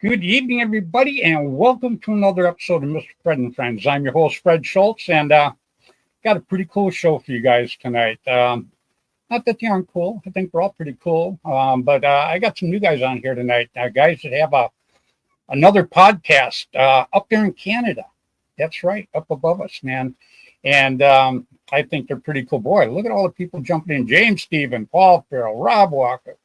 Good evening, everybody, and welcome to another episode of Mr.Fred and Friends. I'm your host, Fred Schultz, and got a pretty cool show for you guys tonight. Not that they aren't cool. I think we're all pretty cool. But I got some new guys on here tonight. Guys that have another podcast up there in Canada. That's right, up above us, man. And I think they're pretty cool. Boy, look at all the people jumping in. James Stephen, Paul Farrell, Rob Walker.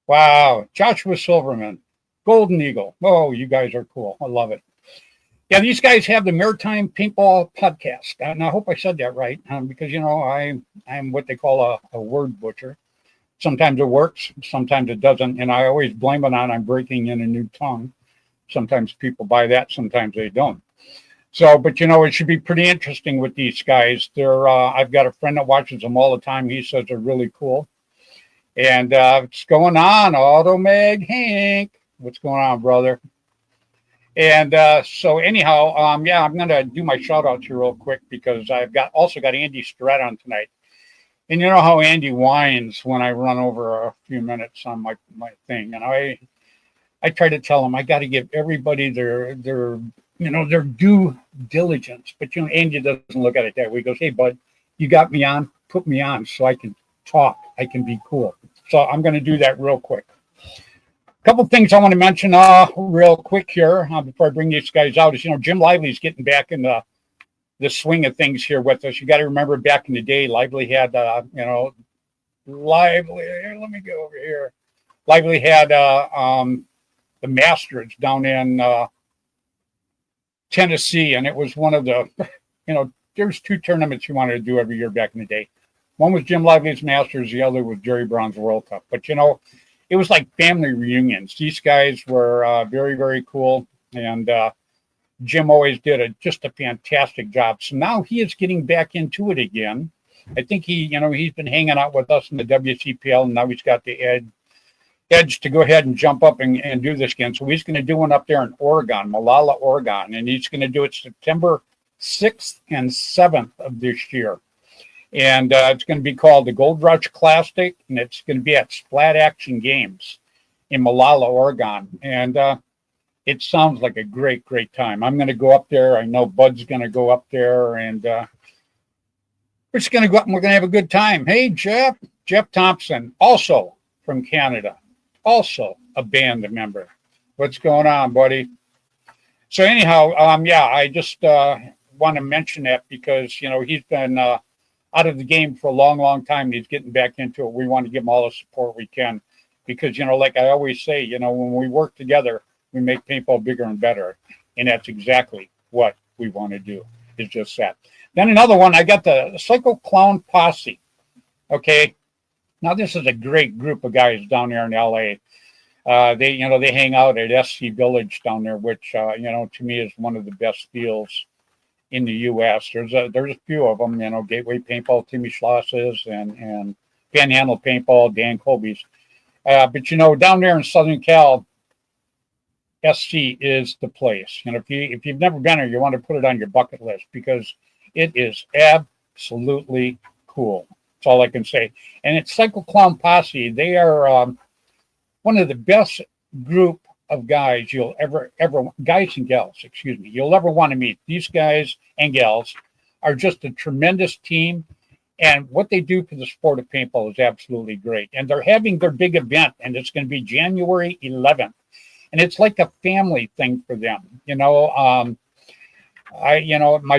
Wow, Joshua Silverman. Golden Eagle. Oh, you guys are cool. I love it. Yeah, these guys have the Maritime Paintball podcast. And I hope I said that right because, I'm what they call a word butcher. Sometimes it works, sometimes it doesn't. And I always blame it on I'm breaking in a new tongue. Sometimes people buy that, sometimes they don't. So, but, it should be pretty interesting with these guys. I've got a friend that watches them all the time. He says they're really cool. And what's going on, Automag Hank? What's going on, brother? And so anyhow, I'm going to do my shout outs here real quick because I've also got Andy Strat on tonight. And you know how Andy whines when I run over a few minutes on my thing. And I try to tell him I got to give everybody their due diligence. But, Andy doesn't look at it that way. He goes, hey, bud, you got me on, put me on so I can talk. I can be cool. So I'm going to do that real quick. Couple things I want to mention real quick here before I bring these guys out is, Jim Lively's getting back in the swing of things here with us. You got to remember back in the day, Lively had, let me go over here. Lively had the Masters down in Tennessee, and it was one of the, there's two tournaments you wanted to do every year back in the day. One was Jim Lively's Masters, the other was Jerry Brown's World Cup. But, it was like family reunions. These guys were very, very cool. And Jim always did just a fantastic job. So now he is getting back into it again. I think he's been hanging out with us in the WCPL, and now he's got the edge to go ahead and jump up and do this again. So he's going to do one up there in Oregon, Molalla, Oregon. And he's going to do it September 6th and 7th of this year. And it's going to be called the Gold Rush Classic, and it's going to be at Splat Action Games in Molalla, Oregon. And it sounds like a great, great time. I'm going to go up there. I know Bud's going to go up there, and we're just going to go up and we're going to have a good time. Hey, Jeff Thompson, also from Canada, also a band member. What's going on, buddy? So anyhow, I just want to mention that because, he's been out of the game for a long, long time. He's getting back into it. We want to give him all the support we can because, like I always say, when we work together, we make paintball bigger and better. And that's exactly what we want to do. It's just that. Then another one, I got the Psycho Clown Posse. Okay. Now, this is a great group of guys down there in LA. They hang out at SC Village down there, which, to me is one of the best deals in the U.S. There's a few of them, Gateway Paintball, Timmy Schloss's, and Panhandle Paintball, Dan Colby's. But, down there in Southern Cal, SC is the place. If you've never been there, you want to put it on your bucket list because it is absolutely cool. That's all I can say. And it's Psycho Clown Posse. They are one of the best group of guys you'll ever guys and gals, you'll ever want to meet. These guys and gals are just a tremendous team, and what they do for the sport of paintball is absolutely great. And they're having their big event, and it's going to be January 11th, and it's like a family thing for them. My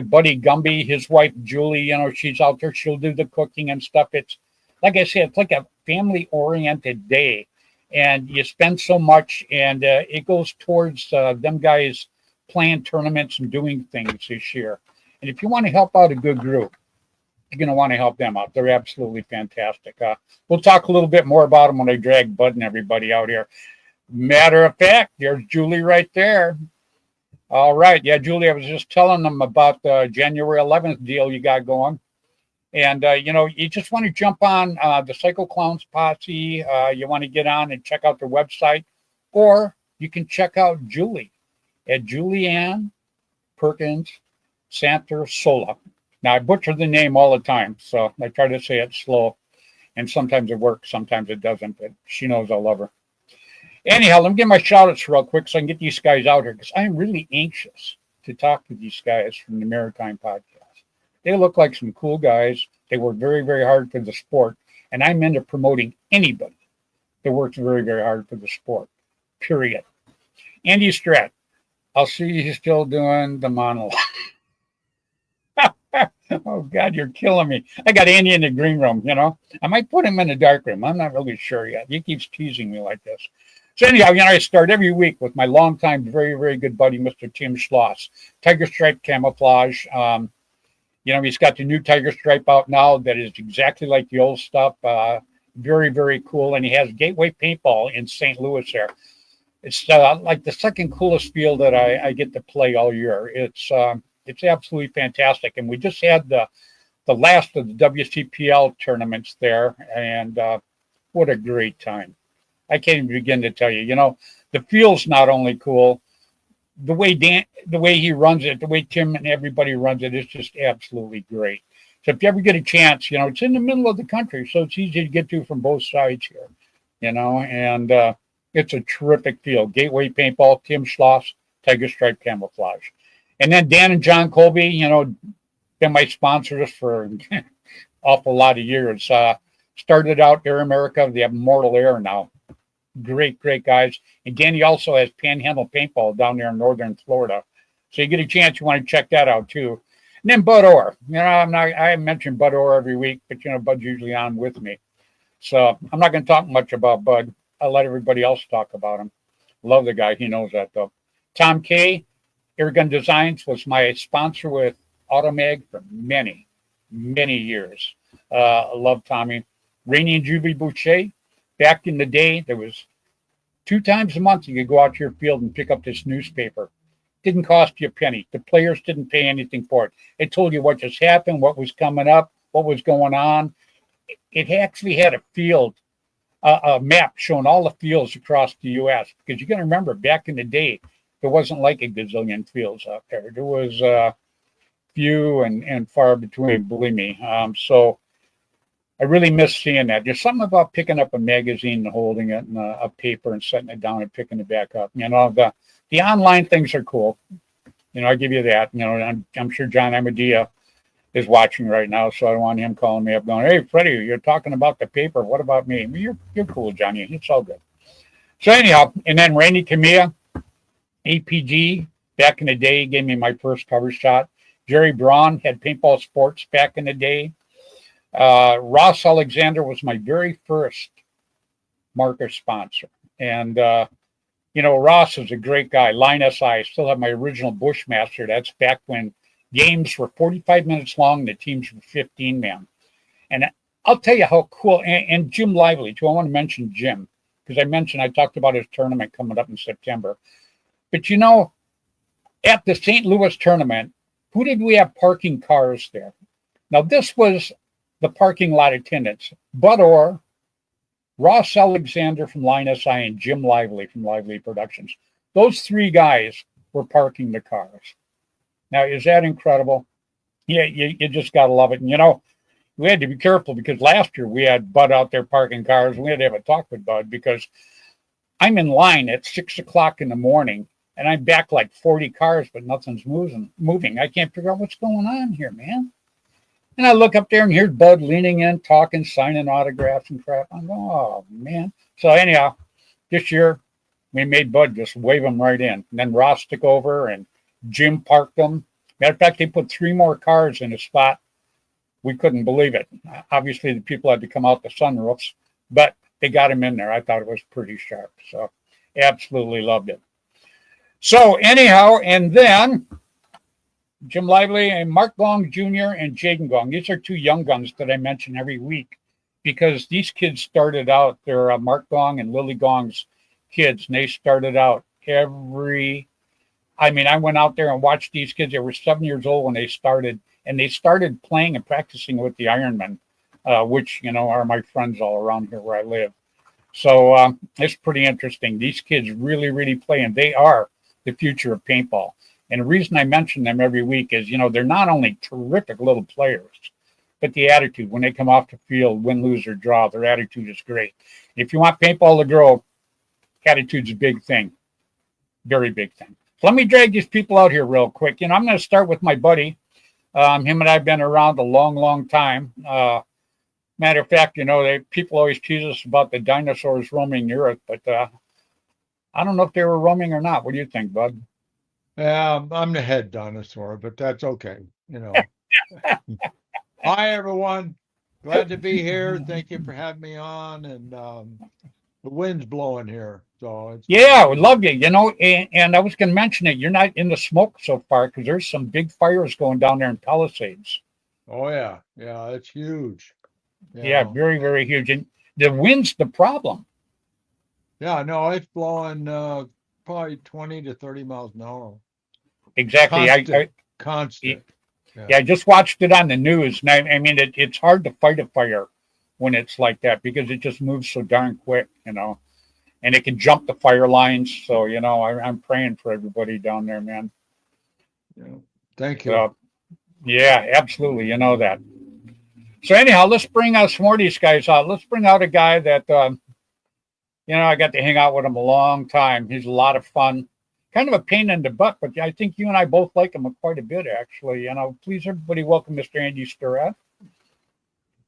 buddy Gumby, his wife Julie, she's out there. She'll do the cooking and stuff. It's like I said, it's like a family-oriented day. And you spend so much, and it goes towards them guys playing tournaments and doing things this year. And if you want to help out a good group, you're going to want to help them out. They're absolutely fantastic. We'll talk a little bit more about them when I drag Bud and everybody out here. Matter of fact, there's Julie right there. All right. Yeah, Julie, I was just telling them about the January 11th deal you got going. And, you just want to jump on the Psycho Clowns Posse. You want to get on and check out their website. Or you can check out Julie at Julianne Perkins Santersola. Now, I butcher the name all the time, so I try to say it slow. And sometimes it works, sometimes it doesn't. But she knows I love her. Anyhow, let me get my shout outs real quick so I can get these guys out here because I'm really anxious to talk to these guys from the Maritime Podcast. They look like some cool guys. They work very, very hard for the sport. And I'm into promoting anybody that works very, very hard for the sport, period. Andy Strat, I'll see you still doing the monologue. Oh, God, you're killing me. I got Andy in the green room, you know. I might put him in the dark room. I'm not really sure yet. He keeps teasing me like this. So anyhow, you know, I start every week with my longtime, very, very good buddy, Mr. Tim Schloss, Tiger Stripe Camouflage. You know, he's got the new Tiger Stripe out now that is exactly like the old stuff. Very, very cool. And he has Gateway Paintball in St. Louis there. It's like the second coolest field that I get to play all year. It's absolutely fantastic. And we just had the last of the WCPL tournaments there. And what a great time. I can't even begin to tell you. You know, the field's not only cool, the way he runs it, the way Tim and everybody runs it is just absolutely great. So if you ever get a chance, you know, it's in the middle of the country, so it's easy to get to from both sides here, you know, and it's a terrific field. Gateway Paintball, Tim Schloss, Tiger Stripe Camouflage. And then Dan and John Colby, you know, been my sponsors for an awful lot of years. Started out Air America. They have Mortal Air now. Great guys. And Danny also has Panhandle Paintball down there in northern Florida. So you get a chance, you want to check that out too. And then Bud Orr. You know, I mention Bud Orr every week, but you know, Bud's usually on with me. So I'm not going to talk much about Bud. I'll let everybody else talk about him. Love the guy. He knows that though. Tom K, Airgun Designs, was my sponsor with Automag for many, many years. I love Tommy. Rainey and Juby Boucher. Back in the day, there was 2 times a month you could go out to your field and pick up this newspaper. Didn't cost you a penny. The players didn't pay anything for it. It told you what just happened, what was coming up, what was going on. It actually had a field, a map showing all the fields across the U.S. Because you got to remember, back in the day, there wasn't like a gazillion fields out there. There was few and far between, believe me. So I really miss seeing that. There's something about picking up a magazine and holding it in a paper and setting it down and picking it back up. You know, the online things are cool. You know, I give you that. You know, I'm sure John Amadea is watching right now, so I don't want him calling me up going, "Hey, Freddy, you're talking about the paper. What about me?" You're cool, Johnny. It's all good. So anyhow, and then Randy Camilla, APG, back in the day, gave me my first cover shot. Jerry Braun had Paintball Sports back in the day. Ross Alexander was my very first marker sponsor. And, you know, Ross is a great guy. Line SI, I still have my original Bushmaster. That's back when games were 45 minutes long and the teams were 15 man. And I'll tell you how cool. And Jim Lively, too. I want to mention Jim because I talked about his tournament coming up in September. But, you know, at the St. Louis tournament, who did we have parking cars there? Now, this was the parking lot attendants, Bud Orr, Ross Alexander from Line SI, and Jim Lively from Lively Productions. Those 3 guys were parking the cars. Now, is that incredible? Yeah, you just got to love it. And, you know, we had to be careful because last year we had Bud out there parking cars. We had to have a talk with Bud because I'm in line at 6 o'clock in the morning and I'm back like 40 cars, but nothing's moving. I can't figure out what's going on here, man. And I look up there and here's Bud leaning in, talking, signing autographs and crap. I'm going, oh, man. So anyhow, this year we made Bud just wave them right in. And then Ross took over and Jim parked them. Matter of fact, they put 3 more cars in a spot. We couldn't believe it. Obviously, the people had to come out the sunroofs, but they got him in there. I thought it was pretty sharp. So absolutely loved it. So anyhow, and then Jim Lively and Mark Gong Jr. and Jaden Gong. These are 2 young guns that I mention every week because these kids started out, they're Mark Gong and Lily Gong's kids, and they started out I went out there and watched these kids. They were 7 years old when they started, and they started playing and practicing with the Ironmen, which, you know, are my friends all around here where I live. So it's pretty interesting. These kids really, really play, and they are the future of paintball. And the reason I mention them every week is, you know, they're not only terrific little players, but the attitude when they come off the field, win, lose, or draw, their attitude is great. If you want paintball to grow, attitude's a big thing, very big thing. So let me drag these people out here real quick. I'm going to start with my buddy. Him and I've been around a long, long time. Matter of fact, people always tease us about the dinosaurs roaming the earth, but I don't know if they were roaming or not. What do you think, bud? Yeah, I'm the head dinosaur, but that's okay. Hi, everyone. Glad to be here. Thank you for having me on. And the wind's blowing here, so it's Yeah, we love you. And I was going to mention it. You're not in the smoke so far because there's some big fires going down there in Palisades. Oh yeah, it's huge. Yeah, very, very huge. And the wind's the problem. Yeah, no, it's blowing probably 20 to 30 miles an hour. Exactly. Constant. Yeah, I just watched it on the news, and I mean, it's hard to fight a fire when it's like that because it just moves so darn quick, and it can jump the fire lines. So, I'm praying for everybody down there, man. Yeah. Thank you. Yeah, absolutely. You know that. So anyhow, let's bring some more of these guys out. Let's bring out a guy that, I got to hang out with him a long time. He's a lot of fun. Kind of a pain in the butt, but I think you and I both like him quite a bit, actually. Please, everybody, welcome Mr. Andy Sturrat.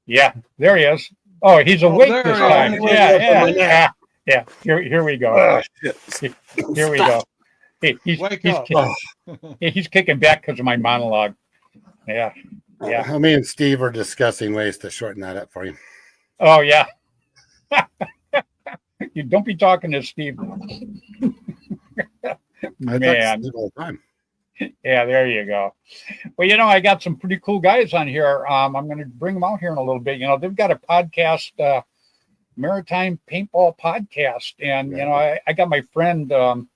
Yeah, there he is. Oh, he's awake this time. Yeah. Here we go. Here we go. He's kicking back because of my monologue. Yeah. Me and Steve are discussing ways to shorten that up for you. Oh, yeah. You don't be talking to Steve. Man. All the time. Yeah, there you go. Well, I got some pretty cool guys on here. I'm going to bring them out here in a little bit. They've got a podcast, Maritime Paintball Podcast. And, I got my friend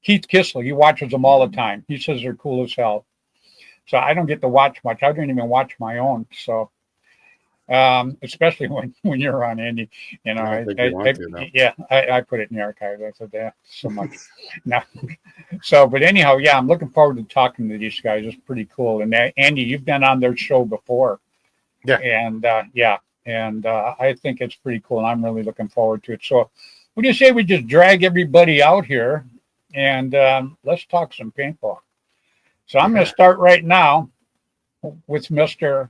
Keith Kissel. He watches them all the time. He says they're cool as hell. So I don't get to watch much. I don't even watch my own. So, especially when you're on, Andy, I put it in the archive. I said, yeah, so much. No. So, but anyhow, yeah, I'm looking forward to talking to these guys. It's pretty cool. And Andy, you've been on their show before. Yeah. And I think it's pretty cool. And I'm really looking forward to it. So, what do you say we just drag everybody out here and let's talk some paintball? So I'm going to start right now with Mr.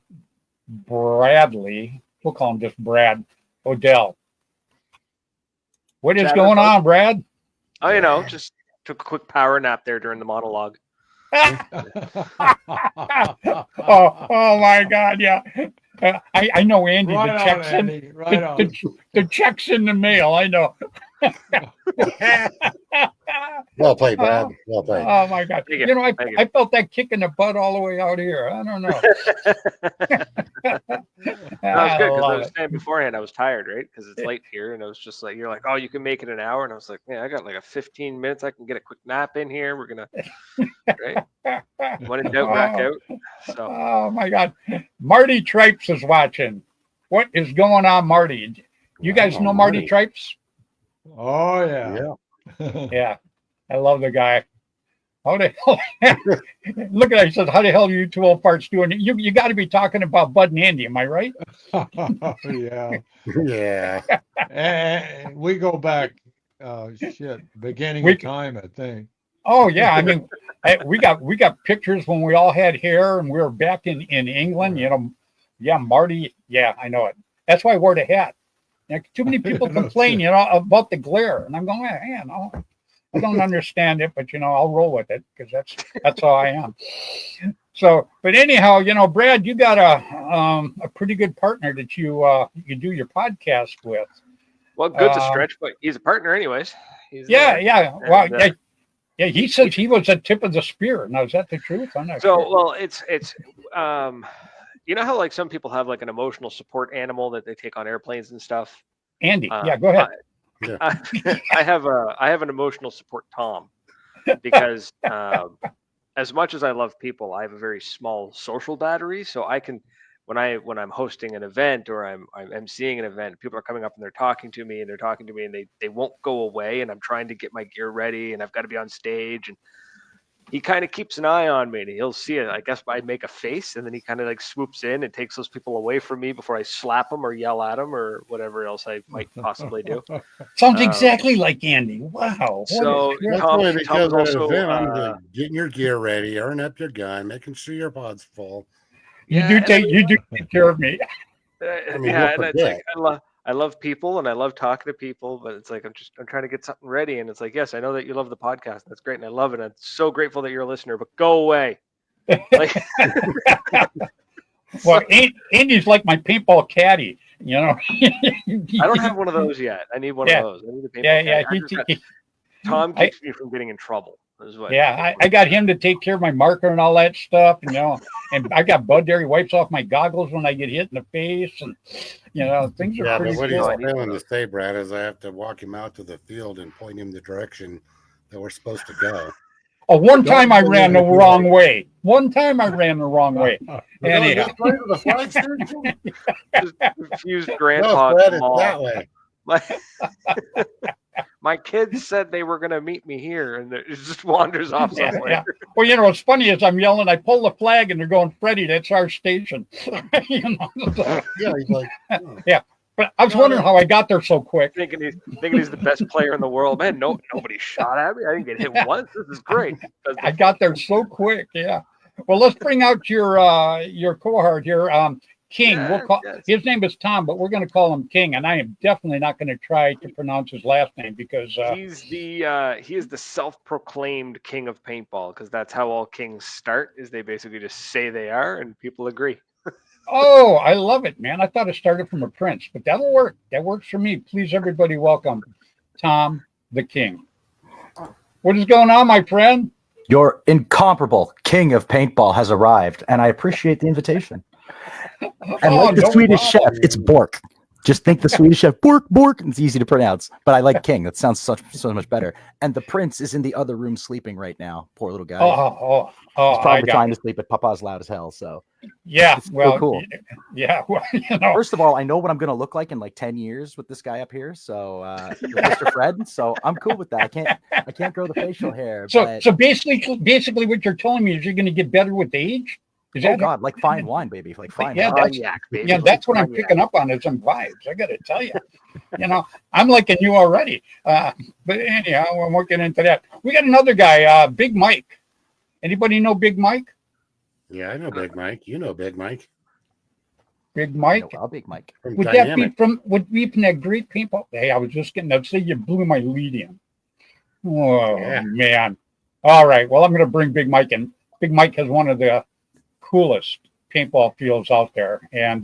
Bradley. We'll call him just Brad Odell. What is going on, Brad? Oh, just took a quick power nap there during the monologue. oh my God, yeah. I know Andy. The checks in the mail. I know. Well played, Brad. Well played. Oh my God! I felt that kick in the butt all the way out here. I don't know. That was good because I was saying beforehand I was tired, right? Because it's late here, and I was just like, "You're like, oh, you can make it an hour," and I was like, "Man, I got like 15 minutes. I can get a quick nap in here. We're gonna, right? When in doubt, back out." So. Oh my God, Marty Tripes is watching. What is going on, Marty? You guys know Marty Tripes? Oh yeah. Yeah, I love the guy. How the hell? Look at that. He says, "How the hell are you two old farts doing?" You got to be talking about Bud and Andy. Am I right? Yeah. Yeah. And we go back. Beginning of time, I think. Oh yeah, I mean, we got pictures when we all had hair and we were back in England. Yeah, Marty. Yeah, I know it. That's why I wore the hat. Too many people complain, about the glare, and I'm going, man, I don't understand it, but I'll roll with it because that's how I am. So, but anyhow, Brad, you got a pretty good partner that you do your podcast with. Well, good to stretch, but he's a partner, anyways. Yeah. Well, yeah. He says he was the tip of the spear. Now, is that the truth? I'm not sure. Well, it's you know how like some people have like an emotional support animal that they take on airplanes and stuff. Andy, go ahead. I have an emotional support Tom because as much as I love people, I have a very small social battery. So I can when I'm hosting an event or I'm emceeing an event, people are coming up and they're talking to me and they won't go away, and I'm trying to get my gear ready and I've got to be on stage, and he kind of keeps an eye on me, and he'll see it. I guess I make a face, and then he kind of like swoops in and takes those people away from me before I slap them or yell at them or whatever else I might possibly do. Sounds exactly like Andy. Wow. So That's Tom, why Tom because is at an also event, I'm like getting your gear ready, airing up your gun, making sure your pod's full. You do take care of me. I mean, yeah, you'll and it's like forget. I love people and I love talking to people, but it's like I'm trying to get something ready, and it's like, yes, I know that you love the podcast. That's great, and I love it. I'm so grateful that you're a listener, but go away. Like, Well, Andy's like my paintball caddy. You know. I don't have one of those yet. I need one Yeah. of those. I need a paintball Yeah. caddy. Tom keeps me from getting in trouble. Is what. I got him to take care of my marker and all that stuff, you know. And I got Bud there. He wipes off my goggles when I get hit in the face, and you know things are Yeah, pretty but what cool. he's failing to say, Brad, is I have to walk him out to the field and point him the direction that we're supposed to go. Oh, one time I ran the wrong way. One time I ran the wrong way. Anyhow. The flag station? Just confused grandpa. No, at Fred, the it's mall. that way. My kids said they were going to meet me here, and it just wanders off somewhere. Yeah. Well, you know, what's funny is I'm yelling, I pull the flag, and they're going, Freddy, that's our station. You know? Yeah, he's like, oh. Yeah. But I was wondering how I got there so quick. Thinking he's the best player in the world. Man, nobody shot at me. I didn't get hit once. This is great. I got there so quick. Yeah. Well, let's bring out your cohort here. King. Yes, We'll call yes. his name is Tom, but we're going to call him King, and I am definitely not going to try to pronounce his last name because he is the self-proclaimed king of paintball, because that's how all kings start. Is they basically just say they are, and people agree. oh, I love it, man. I thought it started from a prince, but that'll work. That works for me. Please, everybody, welcome Tom the King. What is going on, my friend? Your incomparable king of paintball has arrived, and I appreciate the invitation. And like the no Swedish problem. chef, it's Bork. Just think the Swedish chef, Bork, Bork. It's easy to pronounce, but I like King. That sounds so much better. And the prince is in the other room sleeping right now. Poor little guy. Oh, He's probably trying to sleep, but Papa's loud as hell. So yeah, it's well, cool. Yeah, well, you know. First of all, I know what I'm going to look like in like 10 years with this guy up here. So Mr. Fred. So I'm cool with that. I can't grow the facial hair. So basically, what you're telling me is you're going to get better with age. Is Oh that God, like fine wine, baby, like fine Yeah, wine. Cognac, baby. Yeah, that's what I'm picking up on is some vibes. I got to tell you, you know, I'm liking you already. But anyhow, we're working into that. We got another guy, Big Mike. Anybody know Big Mike? Yeah, I know Big Mike. You know Big Mike. Big Mike. I'll Big Mike. From Would Dynamic. that be from that great paintball? Hey, I was just getting to say you blew my lead in. Oh Yeah. man. All right. Well, I'm going to bring Big Mike in. Big Mike has one of the coolest paintball fields out there, and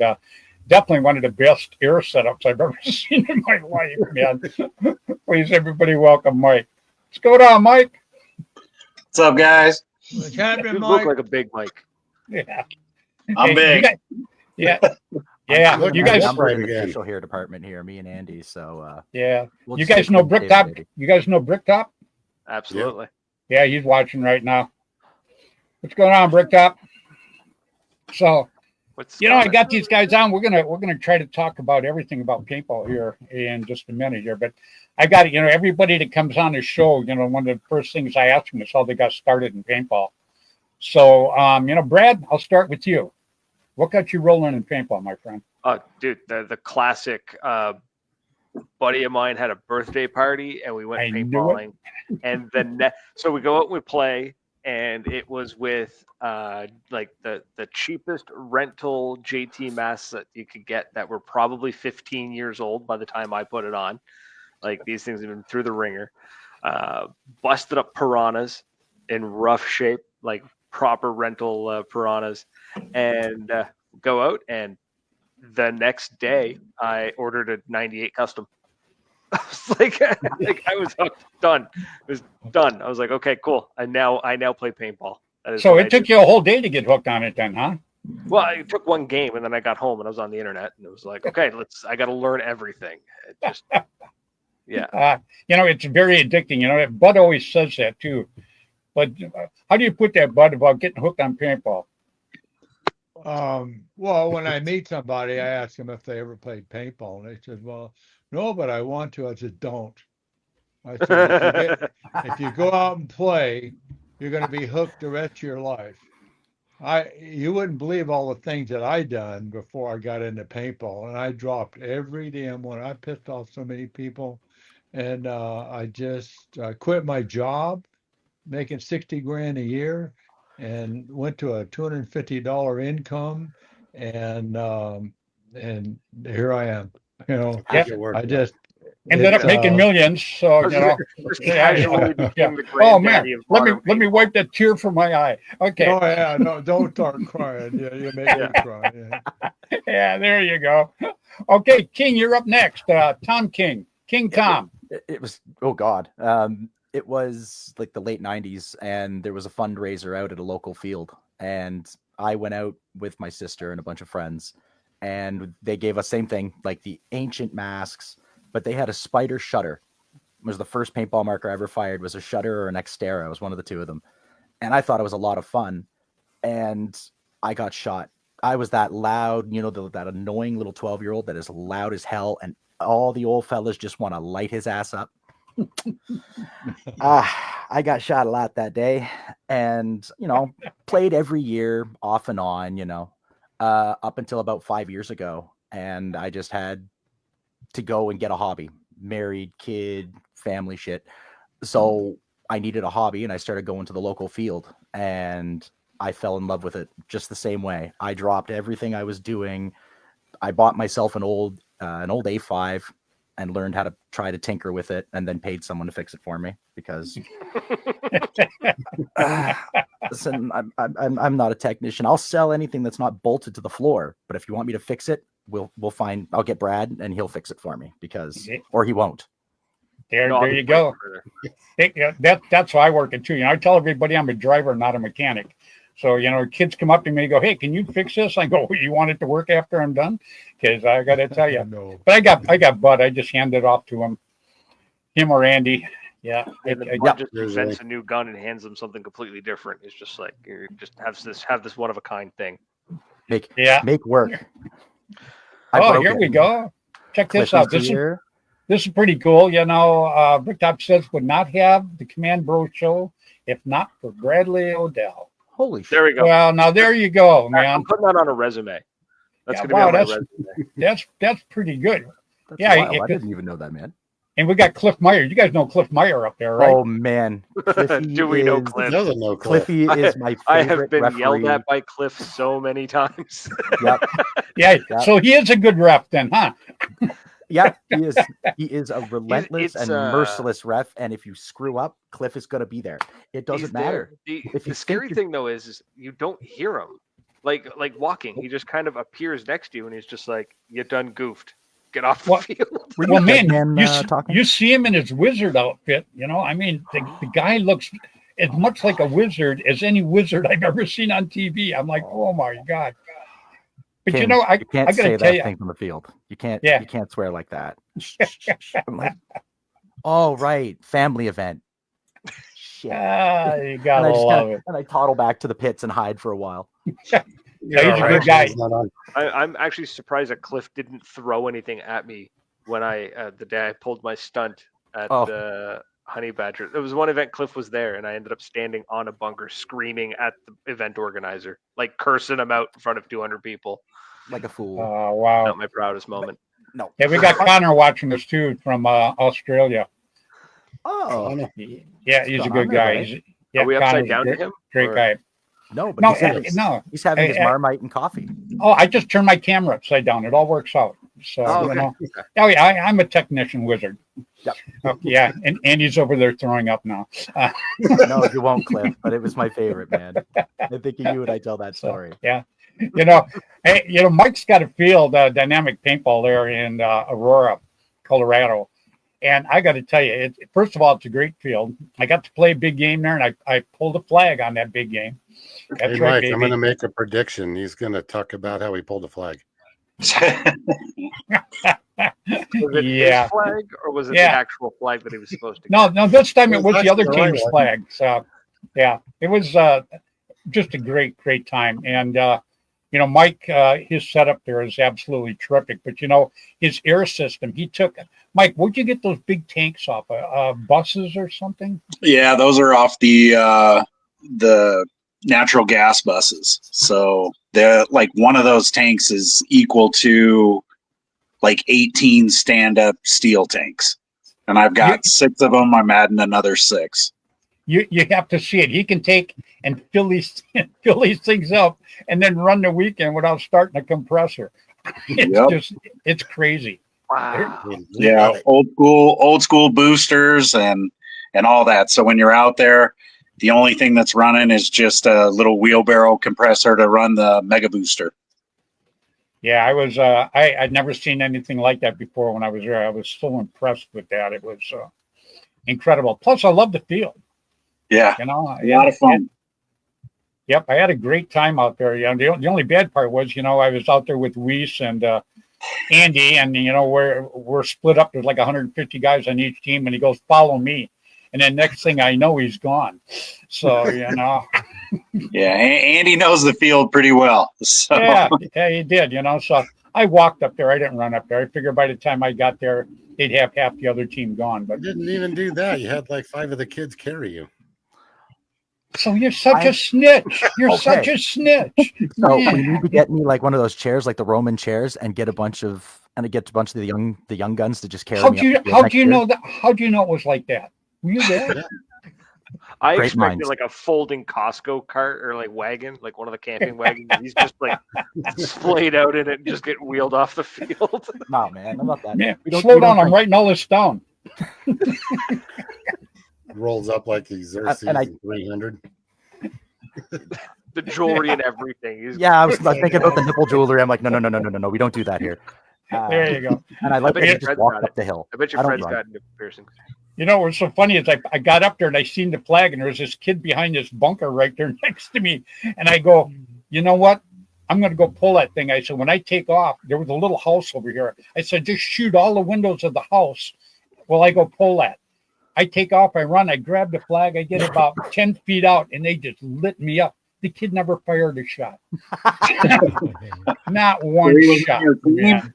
definitely one of the best air setups I've ever seen in my life, man. Please, everybody, welcome Mike. What's going on, Mike? What's up, guys? What's You happening, look Mike? like a big Mike. Yeah. I'm big. Yeah. Yeah. Look, You I'm guys. up right in the again. facial hair department here, me and Andy. So Yeah. we'll You just guys take know it day by Bricktop? day. You guys know Bricktop? Absolutely. Yeah, he's watching right now. What's going on, Bricktop? So, What's you know, I coming? got these guys on. We're gonna try to talk about everything about paintball here in just a minute here. But I got it. You know, everybody that comes on the show, you know, one of the first things I ask them is how they got started in paintball. So, you know, Brad, I'll start with you. What got you rolling in paintball, my friend? Oh, dude, the classic. Buddy of mine had a birthday party, and we went I knew it. paintballing. And so we go out and we play, and it was with like the cheapest rental JT masks that you could get that were probably 15 years old by the time I put it on. Like these things have been through the ringer. Busted up piranhas in rough shape, like proper rental piranhas, and go out. And the next day, I ordered a 98 custom. I was like I was hooked. Done. It was done. I was like, okay, cool. I now play paintball. That is So what it took you a whole day to get hooked on it then, huh? Well, I took one game, and then I got home and I was on the internet, and it was like, okay, I got to learn everything. It just, yeah. You know, it's very addicting. You know, Bud always says that too. But how do you put that, Bud, about getting hooked on paintball? Well, when I meet somebody, I ask them if they ever played paintball, and they said, "Well, no, but I want to." I said, "Don't." I said, if you go out and play, you're going to be hooked the rest of your life. You wouldn't believe all the things that I done before I got into paintball, and I dropped every damn one. I pissed off so many people, and I just quit my job, making 60 grand a year, and went to a $250 income, and here I am. You know, I think it worked I out. just Ended up making millions. So you know. Just Yeah, casually yeah. became the Oh man, granddaddy of let me modern wipe paintball. that tear from my eye. Okay. Oh yeah, no, don't start crying. Yeah, you make me cry. Yeah. Yeah, there you go. Okay, King, you're up next. Tom King, King Tom. It was, oh God. It was like the late 90s, and there was a fundraiser out at a local field. And I went out with my sister and a bunch of friends, and they gave us same thing, like the ancient masks, but they had a spider shutter. It was the first paintball marker I ever fired, was a shutter or an Xterra. It was one of the two of them. And I thought it was a lot of fun. And I got shot. I was that loud, you know, that annoying little 12-year-old that is loud as hell, and all the old fellas just want to light his ass up. I got shot a lot that day, and, you know, played every year off and on, you know, up until about 5 years ago. And I just had to go and get a hobby, married, kid, family shit. So I needed a hobby, and I started going to the local field, and I fell in love with it just the same way. I dropped everything I was doing. I bought myself an old A5 and learned how to try to tinker with it, and then paid someone to fix it for me because listen, I'm not a technician. I'll sell anything that's not bolted to the floor, but if you want me to fix it, we'll find. I'll get Brad and he'll fix it for me or he won't. There you go. That's why I work it too. You know, I tell everybody I'm a driver, not a mechanic. So, you know, kids come up to me and go, "Hey, can you fix this?" I go, "You want it to work after I'm done?" Because I got to tell you. No. But I got Bud. I just handed it off to him or Andy. Yeah. And then Bud just invents a new gun and hands them something completely different. It's just like, you just have this one of a kind thing. Make work. Here we go. Check this out. This is pretty cool. You know, Bricktop says would not have the Command Bro show if not for Bradley Odell. Holy shit. There we go. Well, now there you go, man. I'm putting that on a resume. That's going to be on my resume. That's pretty good. Wild. I didn't even know that, man. And we got Cliff Meyer. You guys know Cliff Meyer up there, right? Oh man, do we know Cliff? Doesn't know Cliff. Cliffy is my favorite I have been referee. yelled at by Cliff so many times. Yep. Yeah. So he is a good ref, then, huh? Yeah, he is. He is a relentless and merciless ref, and if you screw up, Cliff is going to be there. It doesn't matter. The scary thing though is you don't hear him. Like walking, he just kind of appears next to you, and he's just like, "You done goofed. Get off the field." Well, man, you see him in his wizard outfit. You know, I mean, the guy looks as much like a wizard as any wizard I've ever seen on TV. I'm like, oh my God. But King, you know, I can't gotta say tell that you, thing from the field. You can't. Yeah. You can't swear like that. I'm like, oh right, family event. Shit. You gotta love it. And I toddle back to the pits and hide for a while. Yeah, he's a good guy. I'm actually surprised that Cliff didn't throw anything at me when the day I pulled my stunt at the Honey Badger. There was one event Cliff was there, and I ended up standing on a bunker screaming at the event organizer, like cursing him out in front of 200 people. Like a fool. Oh, wow. Not my proudest moment. No. Yeah, we got Connor watching us too from Australia. Oh. Yeah, he's a good guy. Right? Are we upside down to him? Great guy. No, but he's having his Marmite and coffee. Oh, I just turned my camera upside down. It all works out. So, you know. Oh, yeah, I'm a technician wizard. Yep. Yeah, and Andy's over there throwing up now. No, you won't, Cliff, but it was my favorite, man. I think of you when I tell that story. Yeah. You know, hey, Mike's got a field, Dynamic Paintball there in Aurora, Colorado. And I got to tell you, first of all, it's a great field. I got to play a big game there, and I pulled a flag on that big game. That's hey, right, Mike, baby. I'm going to make a prediction. He's going to talk about how he pulled a flag. Was it his flag, or was it the actual flag that he was supposed to get? No, this time it was the other team's flag. So, yeah, it was just a great time. And, Mike, his setup there is absolutely terrific. But, his air system, Mike, where'd you get those big tanks off? Buses or something? Yeah, those are off the the natural gas buses. So they're like one of those tanks is equal to like 18 stand-up steel tanks. And I've got 6 of them. I'm adding another 6. You have to see it. He can take and fill these things up and then run the weekend without starting a compressor. It's crazy. Wow. Yeah, old school boosters and all that. So when you're out there, the only thing that's running is just a little wheelbarrow compressor to run the mega booster. Yeah, I was. I'd never seen anything like that before when I was there. I was so impressed with that. It was incredible. Plus, I love the field. Yeah, a lot of fun. Yep, I had a great time out there. Yeah, the only bad part was, I was out there with Weiss and Andy, and we're split up. There's like 150 guys on each team, and he goes, "Follow me," and then next thing I know, he's gone. So Yeah, Andy knows the field pretty well. So. Yeah, he did. So I walked up there. I didn't run up there. I figured by the time I got there, they'd have half the other team gone. But you didn't even do that. You had like 5 of the kids carry you. So you're such a snitch. You're such a snitch. So we need to get me like one of those chairs, like the Roman chairs, and get a bunch of the young guns to just carry me. How do you know that? How do you know it was like that? Were you there? Yeah. I expected like a folding Costco cart or like wagon, like one of the camping wagons. He's just like splayed out in it and just get wheeled off the field. No, man, I'm not that. Yeah. Slow down. I'm writing all this down. Rolls up like he's Xerxes 300. The jewelry and everything. I was thinking about the nipple jewelry. I'm like, no, we don't do that here. There you go. And I like that he just walked up the hill. I bet you Fred's got nipple piercings. What's so funny is I got up there and I seen the flag, and there was this kid behind this bunker right there next to me. And I go, you know what? I'm going to go pull that thing. I said, when I take off, there was a little house over here. I said, just shoot all the windows of the house while I go pull that. I take off, I run, I grab the flag, I get about 10 feet out, and they just lit me up. The kid never fired a shot. Not one shot. Man.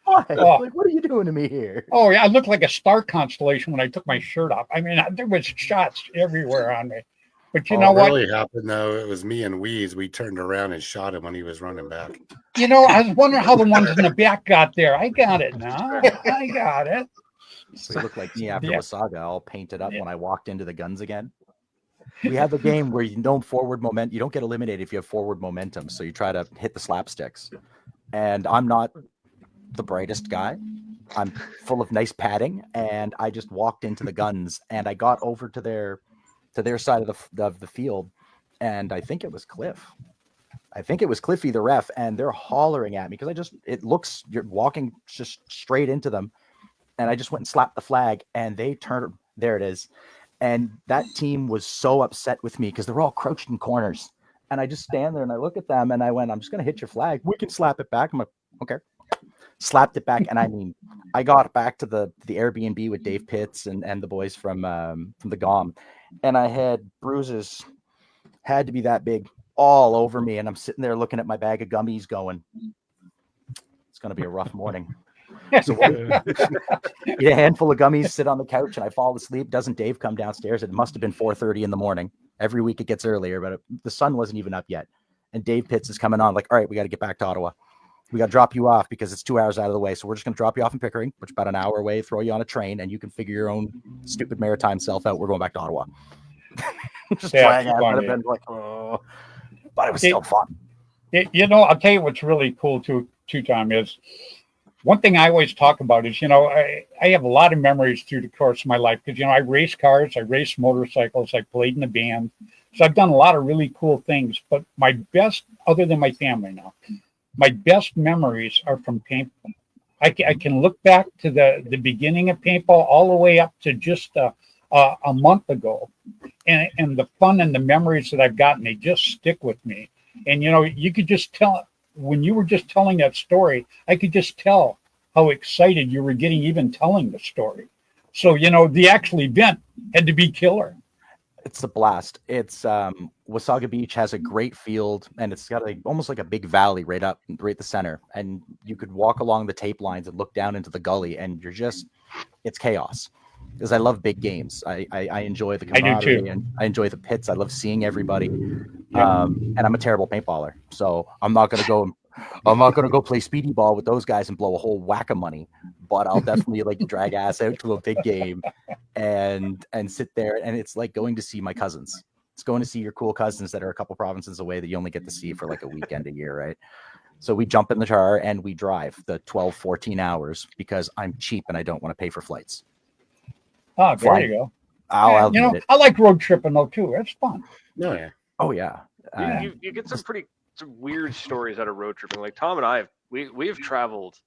What? Like, what are you doing to me here? Oh, yeah, I looked like a star constellation when I took my shirt off. I mean, there was shots everywhere on me. But you know what? Really happened, though, it was me and Weeze. We turned around and shot him when he was running back. I was wondering how the ones in the back got there. I got it now. I got it. So it looked like me after Wasaga, all painted up when I walked into the guns again. We have a game where you don't get eliminated if you have forward momentum. So you try to hit the slapsticks. And I'm not the brightest guy. I'm full of nice padding, and I just walked into the guns, and I got over to their side of the field, and I think it was Cliff. Cliffy, the ref, and they're hollering at me because you're walking just straight into them. And I just went and slapped the flag, and they turned. There it is. And that team was so upset with me because they're all crouched in corners. And I just stand there and I look at them and I went, I'm just going to hit your flag. We can slap it back. I'm like, okay. Slapped it back. And I mean, I got back to the Airbnb with Dave Pitts and the boys from the GOM. And I had bruises, had to be that big, all over me. And I'm sitting there looking at my bag of gummies going, it's going to be a rough morning. So eat a handful of gummies, sit on the couch, and I fall asleep. Doesn't Dave come downstairs? It must have been 4:30 in the morning. Every week it gets earlier, but the sun wasn't even up yet. And Dave Pitts is coming on like, all right, we got to get back to Ottawa. We got to drop you off because it's 2 hours out of the way. So we're just going to drop you off in Pickering, which is about an hour away, throw you on a train, and you can figure your own stupid maritime self out. We're going back to Ottawa. Just flying out. I've been like, oh, but it was still fun. I'll tell you what's really cool too, Tom, is one thing I always talk about is, I have a lot of memories through the course of my life because, I race cars, I race motorcycles, I played in the band. So I've done a lot of really cool things. But my best, other than my family now, my best memories are from paintball. I can look back to the beginning of paintball all the way up to just a month ago. And the fun and the memories that I've gotten, they just stick with me. And, you could just tell. When you were just telling that story, I could just tell how excited you were getting even telling the story. So, the actual event had to be killer. It's a blast. It's Wasaga Beach has a great field, and it's got almost like a big valley right the center. And you could walk along the tape lines and look down into the gully, and it's chaos. because I love big games. I enjoy the I do camaraderie too. and I enjoy the pits. I love seeing everybody. Yeah. And I'm a terrible paintballer, so I'm not gonna go play speedy ball with those guys and blow a whole whack of money. But I'll definitely like drag ass out to a big game and sit there. And it's like going to see my cousins. It's going to see your cool cousins that are a couple provinces away that you only get to see for like a weekend a year, right? So we jump in the car and we drive the 12, 14 hours because I'm cheap and I don't want to pay for flights. Oh, there Fine. you go. I'll You get know, it. I like road tripping though too. It's fun. Oh yeah. Oh yeah. You get some weird stories out of road tripping. Like Tom and I, we have traveled.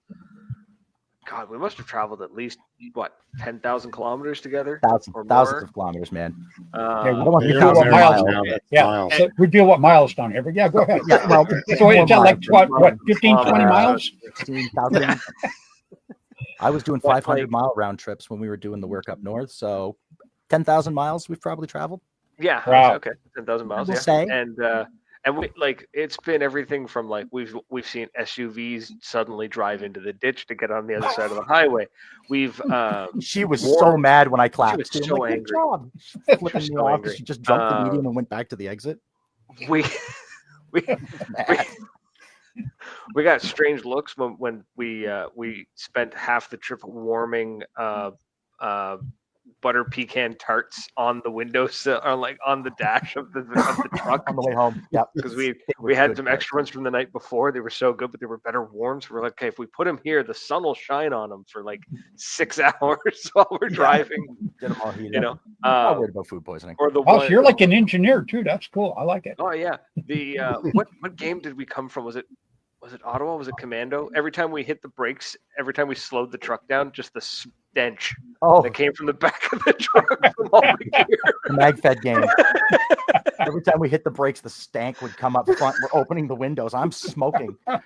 God, we must have traveled at least what 10,000 kilometers together, or Thousands more. of kilometers, man. Yeah, Almost we You're do on what there miles. now, that's Yeah, miles. so we deal what miles down here. But yeah, go ahead. Yeah, well, So is that like more what 15, 20 miles? 16,000. I was doing But, 500-mile round trips when we were doing the work up north. So 10,000 miles we've probably traveled. Yeah, Wow. okay, 10,000 miles. We'll Yeah, say. and we like it's been everything from like we've seen SUVs suddenly drive into the ditch to get on the other side of the highway. We've She was War- so mad when I clapped. was too. I'm so like, angry. Good job. She Flipping was me so off. angry. She just jumped the median and went back to the exit. we we Mad. we got strange looks when we spent half the trip warming butter pecan tarts on the windowsill or like on the dash of the truck On the way home. Yep. because It we was had good some tarts. extra ones from the night before. They were so good, but they were better warm. So we're like, okay, if we put them here, the sun will shine on them for like 6 hours while we're driving. Get them all heated You up. know, I'm not worried about food poisoning. or the Oh, one. so you're like an engineer too. That's cool. I like it. Oh yeah, the what game did we come from? Was it Ottawa? Was it Commando? Every time we hit the brakes, every time we slowed the truck down, just the stench Oh, that came from the back of the truck from all the gear. the mag-fed game. Every time we hit the brakes, the stank would come up front. We're opening the windows. I'm smoking. And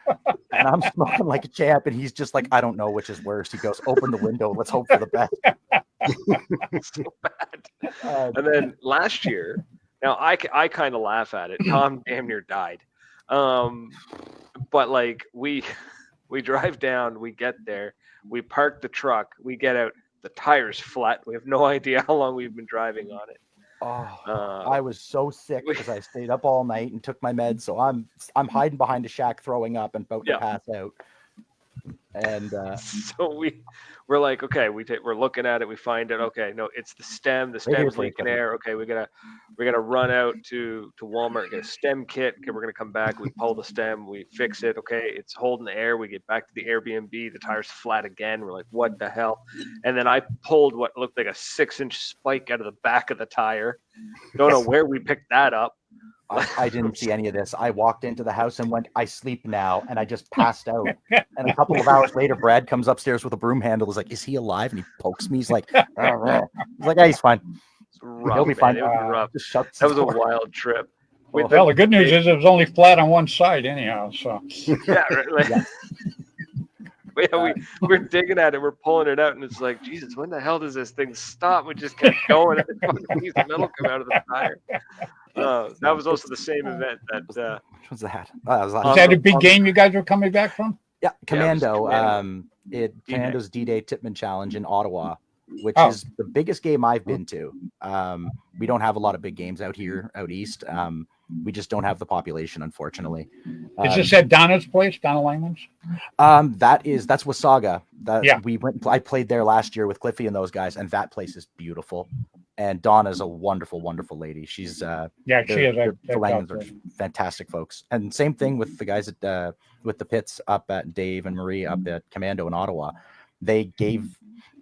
I'm smoking like a champ. And he's just like, I don't know which is worse. He goes, open the window. Let's hope for the best. So bad. And then last year, now I kind of laugh at it. Tom damn near died. But like we drive down, we get there, we park the truck, we get out, the tire's flat. We have no idea how long we've been driving on it. I was so sick because I stayed up all night and took my meds. So I'm hiding behind a shack throwing up and about to pass out. And so we're like, okay, we're looking at it, we find it. Okay, no, it's the stem's leaking air. Okay, we gotta run out to Walmart, get a stem kit. Okay, we're gonna come back. We pull the stem, we fix it. Okay, it's holding the air. We get back to the Airbnb. The tire's flat again. We're like, what the hell? And then I pulled what looked like a 6-inch spike out of the back of the tire. Don't know where we picked that up. I didn't see any of this. I walked into the house and went, I sleep now. And I just passed out. And a couple of hours later, Brad comes upstairs with a broom handle. He's like, is he alive? And he pokes me. He's like, he's like, hey, he's fine. It's rough, He'll be fine. man. It was rough. Just shut That the was a door. wild trip. Well, the good news is it was only flat on one side anyhow. So Yeah, right. Like, we're digging at it, we're pulling it out, and it's like, Jesus, when the hell does this thing stop? We just kept going, and the fucking piece of metal come out of the tire. That was also the same event that Which was that? That was is last that a big game you guys were coming back from? Yeah, Commando. Commando. Commando's D-Day Tipman Challenge in Ottawa, which Oh. is the biggest game I've been to. We don't have a lot of big games out here, out east. We just don't have the population, unfortunately. Is this at Donna's place, Donna Langman's? That's Wasaga. Yeah. I played there last year with Cliffy and those guys, and that place is beautiful. And Donna's a wonderful, wonderful lady. She's Yeah, she is. the Langmans are fantastic folks. And same thing with the guys at with the pits up at Dave and Marie up at Commando in Ottawa. They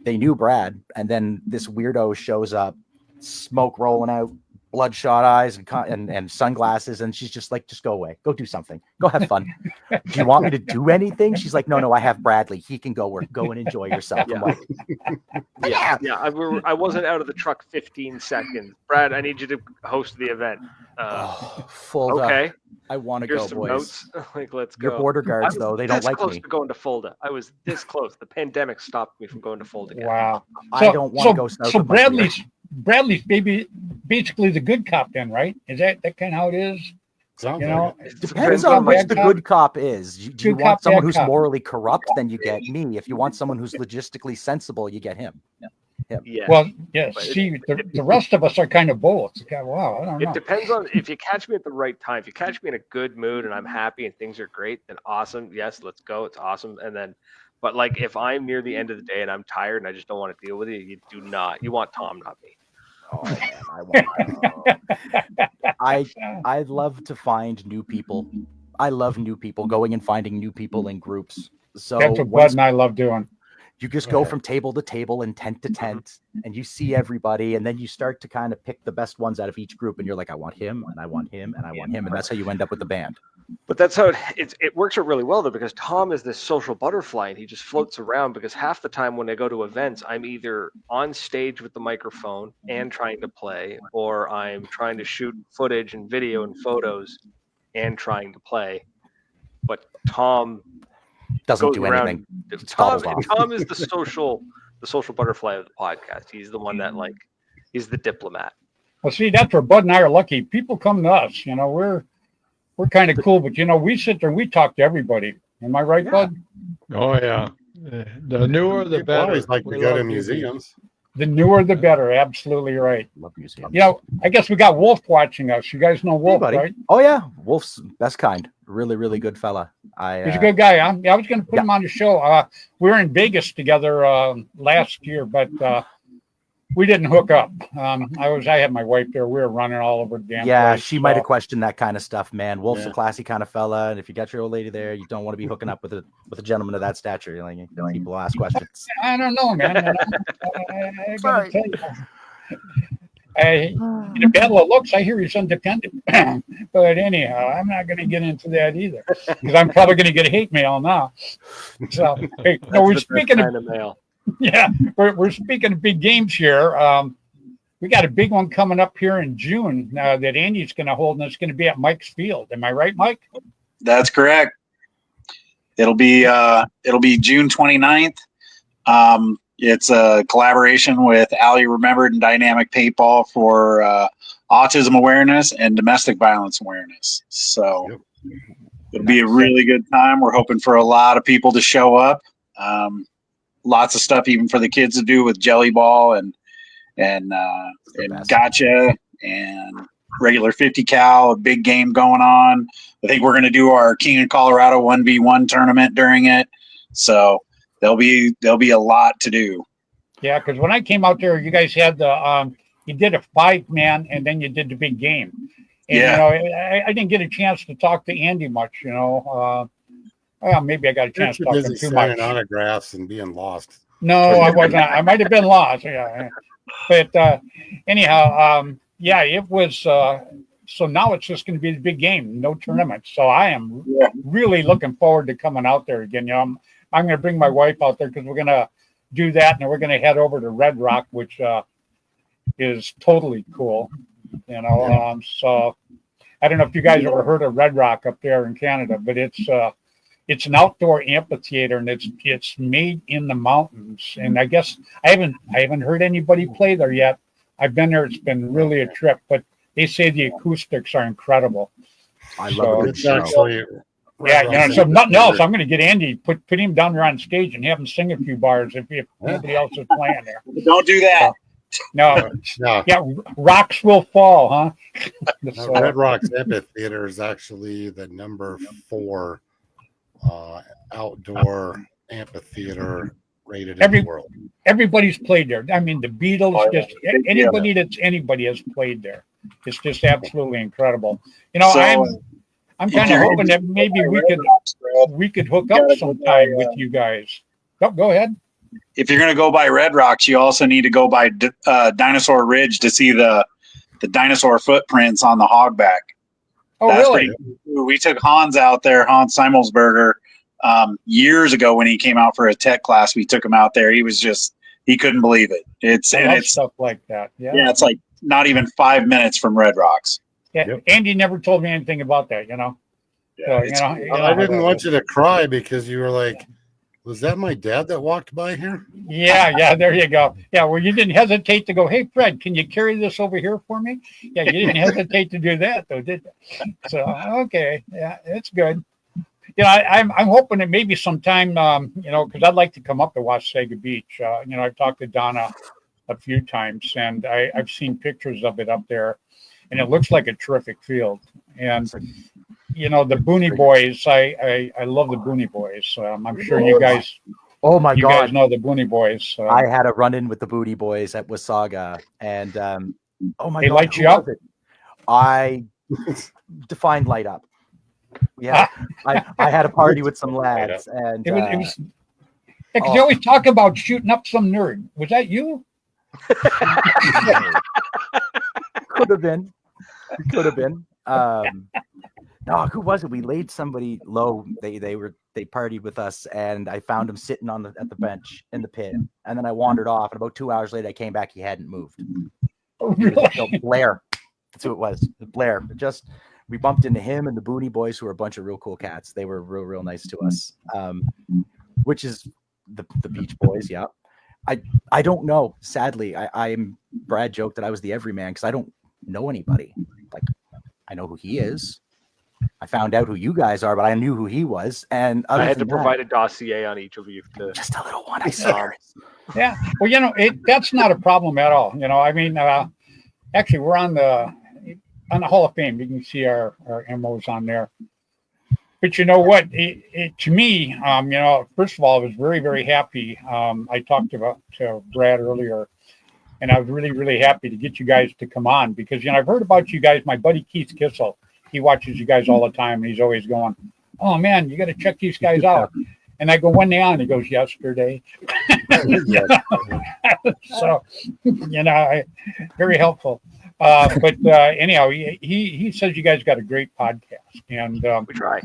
knew Brad, and then this weirdo shows up, smoke rolling out, bloodshot eyes and sunglasses, and she's just like, just go away, go do something, go have fun. Do you want me to do anything? She's like, no, I have Bradley, he can go and enjoy yourself. Yeah. I'm like, I wasn't out of the truck 15 seconds. Brad, I need you to host the event. Fulda, Okay, I want to here's go, some boys. notes. Like, let's go. Your border guards, though, they don't this like close me. to going to Fulda. I was this close. The pandemic stopped me from going to Fulda again. Wow. I don't want to go south So of my border. Bradley's basically the good cop then, right? Is that kind of how it is? Sounds You like know, it. Depends Good on which bad the cop. good cop is. Do you Good want cop, someone bad who's cop. morally corrupt? Then you get me. If you want someone who's logistically sensible, you get him. him. Yeah. Well, yeah. But See, the rest of us are kind of both. Okay, wow, I don't it know. depends on if you catch me at the right time. If you catch me in a good mood and I'm happy and things are great, then awesome. Yes, let's go. It's awesome. And then, but like if I'm near the end of the day and I'm tired and I just don't want to deal with it, you want Tom, not me. Oh man, I love to find new people. I love new people, going and finding new people in groups. So That's what Bud once and I love doing. you just go from table to table and tent to tent, and you see everybody, and then you start to kind of pick the best ones out of each group, and you're like, I want him, and I want him, and I want him, and that's how you end up with the band. But that's how it works out really well though, because Tom is this social butterfly and he just floats around, because half the time when I go to events, I'm either on stage with the microphone and trying to play, or I'm trying to shoot footage and video and photos and trying to play. But Tom Doesn't goes do around. anything. Tom is the social butterfly of the podcast. He's the one that he's the diplomat. Well, see, that's where Bud and I are lucky. People come to us. You know, we're kind of cool, but you know, we sit there and we talk to everybody. Am I right, Bud? Oh yeah. The newer the People better. always like to We go love to you. museums. The newer, the better. Absolutely right. Love museums. You know, I guess we got Wolf watching us. You guys know Wolf, buddy. right? Oh yeah, Wolf's best kind. Really, really good fella. He's a good guy. Huh? Yeah, I was going to put him on the show. We were in Vegas together last year, but we didn't hook up. I had my wife there. We were running all over the damn Yeah, place, she might have questioned that kind of stuff, man. Wolf's a classy kind of fella, and if you got your old lady there, you don't want to be hooking up with a gentleman of that stature. You're like, people ask questions. I don't know, man. I gotta tell you. In a battle of looks, I hear he's independent. But anyhow, I'm not going to get into that either, because I'm probably going to get hate mail now. So, hey, no, we're speaking of mail. Yeah, we're speaking of big games here. We got a big one coming up here in June that Andy's going to hold, and it's going to be at Mike's Field. Am I right, Mike? That's correct. It'll be June 29th. It's a collaboration with Allie Remembered and Dynamic Paintball for autism awareness and domestic violence awareness. So it'll be a really good time. We're hoping for a lot of people to show up. Lots of stuff even for the kids to do with Jelly Ball and Gotcha and regular 50 cal, a big game going on. I think we're going to do our King of Colorado 1v1 tournament during it. So there'll be a lot to do. Yeah, because when I came out there, you guys had you did a 5-man and then you did the big game. And, you know, I didn't get a chance to talk to Andy much, you know. Well, maybe I got a chance to talk to him too much. Autographs and being lost. No, I wasn't. I might have been lost. Yeah, but anyhow, it was. So now it's just going to be the big game, no tournament. So I am really looking forward to coming out there again. You know, I'm going to bring my wife out there because we're going to do that, and we're going to head over to Red Rock, which is totally cool. You know, so I don't know if you guys ever heard of Red Rock up there in Canada, but it's an outdoor amphitheater, and it's made in the mountains. And I guess I haven't heard anybody play there yet. I've been there; it's been really a trip. But they say the acoustics are incredible. I love it. Actually, yeah, you know. So nothing else. I'm going to get Andy, put him down there on stage and have him sing a few bars if nobody else is playing there. Don't do that. No. Yeah, rocks will fall, huh? So, Red Rocks Amphitheater is actually the number 4 outdoor amphitheater rated in the world. Everybody's played there. I mean, the Beatles, just anybody has played there. It's just absolutely incredible. You know, I'm kind of hoping that maybe we could hook up sometime with you guys. Go ahead. If you're going to go by Red Rocks, you also need to go by Dinosaur Ridge to see the dinosaur footprints on the hogback. Oh, really? We took Hans out there, Hans Simonsberger, years ago when he came out for a tech class. We took him out there. He couldn't believe it. It's stuff like that. Yeah, it's like not even 5 minutes from Red Rocks. Yeah, yep. Andy never told me anything about that. You know. Yeah, so, I didn't want you to cry because you were like, was that my dad that walked by here? Yeah, there you go. Yeah, well, you didn't hesitate to go, hey, Fred, can you carry this over here for me? Yeah, you didn't hesitate to do that, though, did you? So, okay, yeah, it's good. You know, I'm hoping that maybe sometime, because I'd like to come up to Wasaga Beach. I've talked to Donna a few times, and I've seen pictures of it up there, and it looks like a terrific field. And you know, the Booney Boys, I love the Booney Boys. I'm sure you guys. Oh my You God! guys know the Booney Boys. I had a run-in with the Booty Boys at Wasaga, and oh my They God, light who you up? was it? I defined light up. Yeah, I had a party with some lads, and It was because you always talk about shooting up some nerd. Was that you? could have been. No, who was it? We laid somebody low. They partied with us, and I found him sitting at the bench in the pit. And then I wandered off, and about 2 hours later, I came back. He hadn't moved. Oh, He was really? still Blair. That's who it was. Blair. We bumped into him and the Booney Boys, who were a bunch of real cool cats. They were real nice to us. Which is the Beach Boys. Yeah. I don't know. Sadly, Brad joked that I was the everyman because I don't know anybody. Like, I know who he is. I found out who you guys are, but I knew who he was. And I had to provide a dossier on each of you. Just a little one, I swear. Yeah. Well, you know, that's not a problem at all. You know, I mean, actually, we're on the Hall of Fame. You can see our MOs on there. But you know what? To me, you know, first of all, I was very, very happy. I talked to Brad earlier, and I was really, really happy to get you guys to come on because, you know, I've heard about you guys. My buddy Keith Kissel, he watches you guys all the time, and he's always going, "Oh man, you got to check these guys out." And I go, "When they on?" He goes, "Yesterday." So, you know, very helpful. But anyhow, he says you guys got a great podcast, and We try.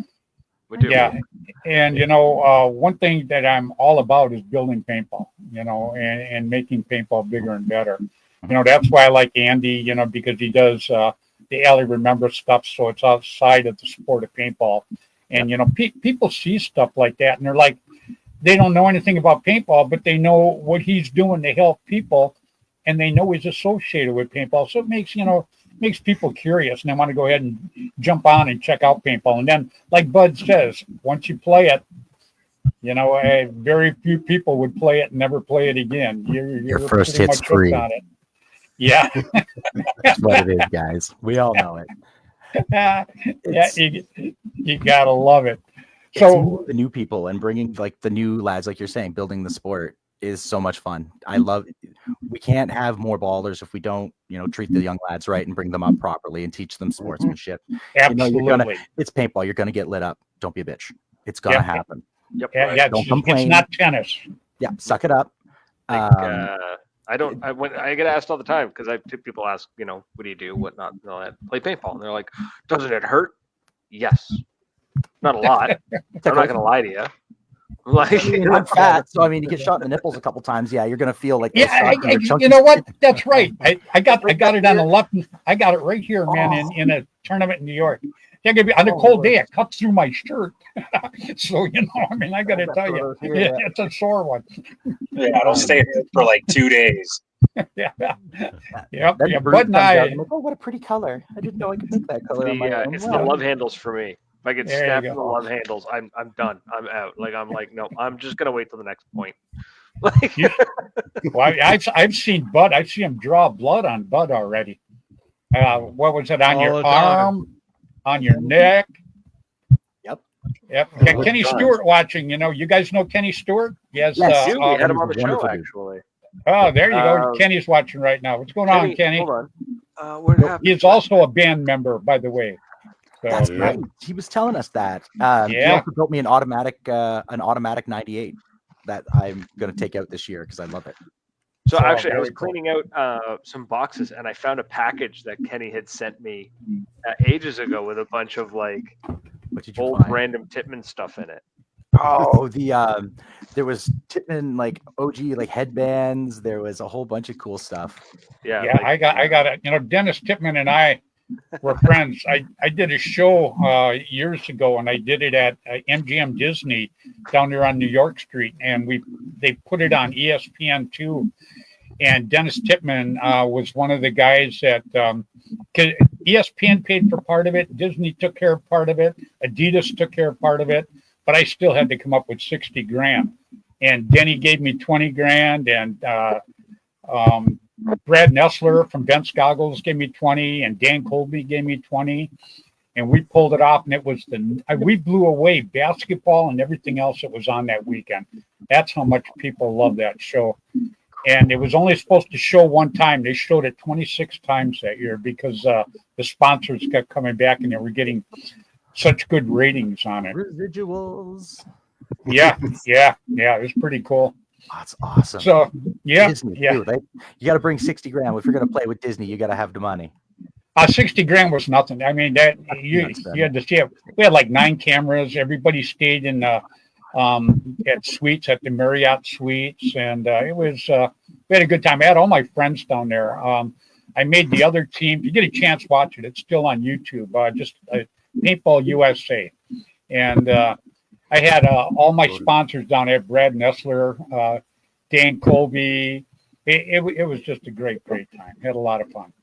We do. yeah, and you know, one thing that I'm all about is building paintball, you know, and making paintball bigger and better. You know, that's why I like Andy, you know, because he does the Alley Remember stuff, so it's outside of the sport of paintball. And you know, people see stuff like that, and they're like, they don't know anything about paintball, but they know what he's doing to help people, and they know he's associated with paintball. So it makes people curious, and they want to go ahead and jump on and check out paintball. And then, like Bud says, once you play it, you know, very few people would play it and never play it again. Your first pretty hit's much hooked free. on it. Yeah. That's what it is, guys. We all know it. Yeah, you gotta love it. So the new people and bringing like the new lads, like you're saying, building the sport is so much fun. I love it. We can't have more ballers if we don't, you know, treat the young lads right and bring them up properly and teach them sportsmanship. absolutely. You know, it's paintball. You're gonna get lit up. Don't be a bitch. It's gonna happen. Yep. Yeah, Don't complain. It's not tennis. Yeah, suck it up. When I get asked all the time because people ask, you know, what do you do, whatnot, and all that. Play paintball, and they're like, doesn't it hurt? Yes, not a lot. I'm not gonna lie to you. Like, I'm fat, so I mean, you get shot in the nipples a couple times. Yeah, you're gonna feel like Yeah, you know what? That's right. I got it on the left. I got it right here, man, in a tournament in New York. On a cold day, it cuts through my shirt. So, you know, I mean, I got to tell you, it's a sore one. Yeah, it'll stay for like 2 days. Yeah. Then Yeah. Bruce Bud and comes out, I, I'm like, oh, what a pretty color. I didn't know I could pick that color on my own. it's Wow. the love handles for me. If I get There you snapped go. in the love handles, I'm done. I'm out. Like, I'm like, no, I'm just gonna wait till the next point. Like, well, I've seen Bud. I've seen him draw blood on Bud already. What was it, on All your the time. arm, on your neck? Yep. Oh, Kenny God. Stewart watching. You know, you guys know Kenny Stewart? Yes. Yes. we had him on the show Wonderful dude. actually. Oh, there you go. Um, Kenny's watching right now. What's going on, Kenny? Hold on. What happened? He's also a band member, by the way. So, That's Yeah. right. He was telling us that. He Yeah. also built me an automatic 98 that I'm gonna take out this year because I love it. So actually, I very was cool. cleaning out some boxes, and I found a package that Kenny had sent me ages ago with a bunch of like What did you old find? random Titman stuff in it. Oh, there was Titman like OG like headbands. There was a whole bunch of cool stuff. Yeah, yeah, I got it. You know, Dennis Tipman and I were friends. I did a show years ago, and I did it at MGM Disney down there on New York Street, and they put it on ESPN too. And Dennis Tipman was one of the guys that ESPN paid for part of it, Disney took care of part of it, Adidas took care of part of it, but I still had to come up with $60,000. And Denny gave me $20,000, and Brad Nessler from Bent's Goggles gave me 20, and Dan Colby gave me 20. And we pulled it off, and it was we blew away basketball and everything else that was on that weekend. That's how much people love that show. And it was only supposed to show one time. They showed it 26 times that year because the sponsors kept coming back, and they were getting such good ratings on it. Residuals. Yeah. It was pretty cool. Oh, that's awesome. So, yeah. Disney, too, right? You got to bring 60 grand. If you're going to play with Disney, you got to have the money. 60 grand was nothing. I mean, that you had to see it. We had like 9 cameras. Everybody stayed in at suites, at the Marriott suites, and it was we had a good time. I had all my friends down there. I made the other team. If you get a chance, watch it. It's still on YouTube. Just Paintball USA, and I had all my sponsors down there: Brad Nessler, Dan Colby. It was just a great time. Had a lot of fun.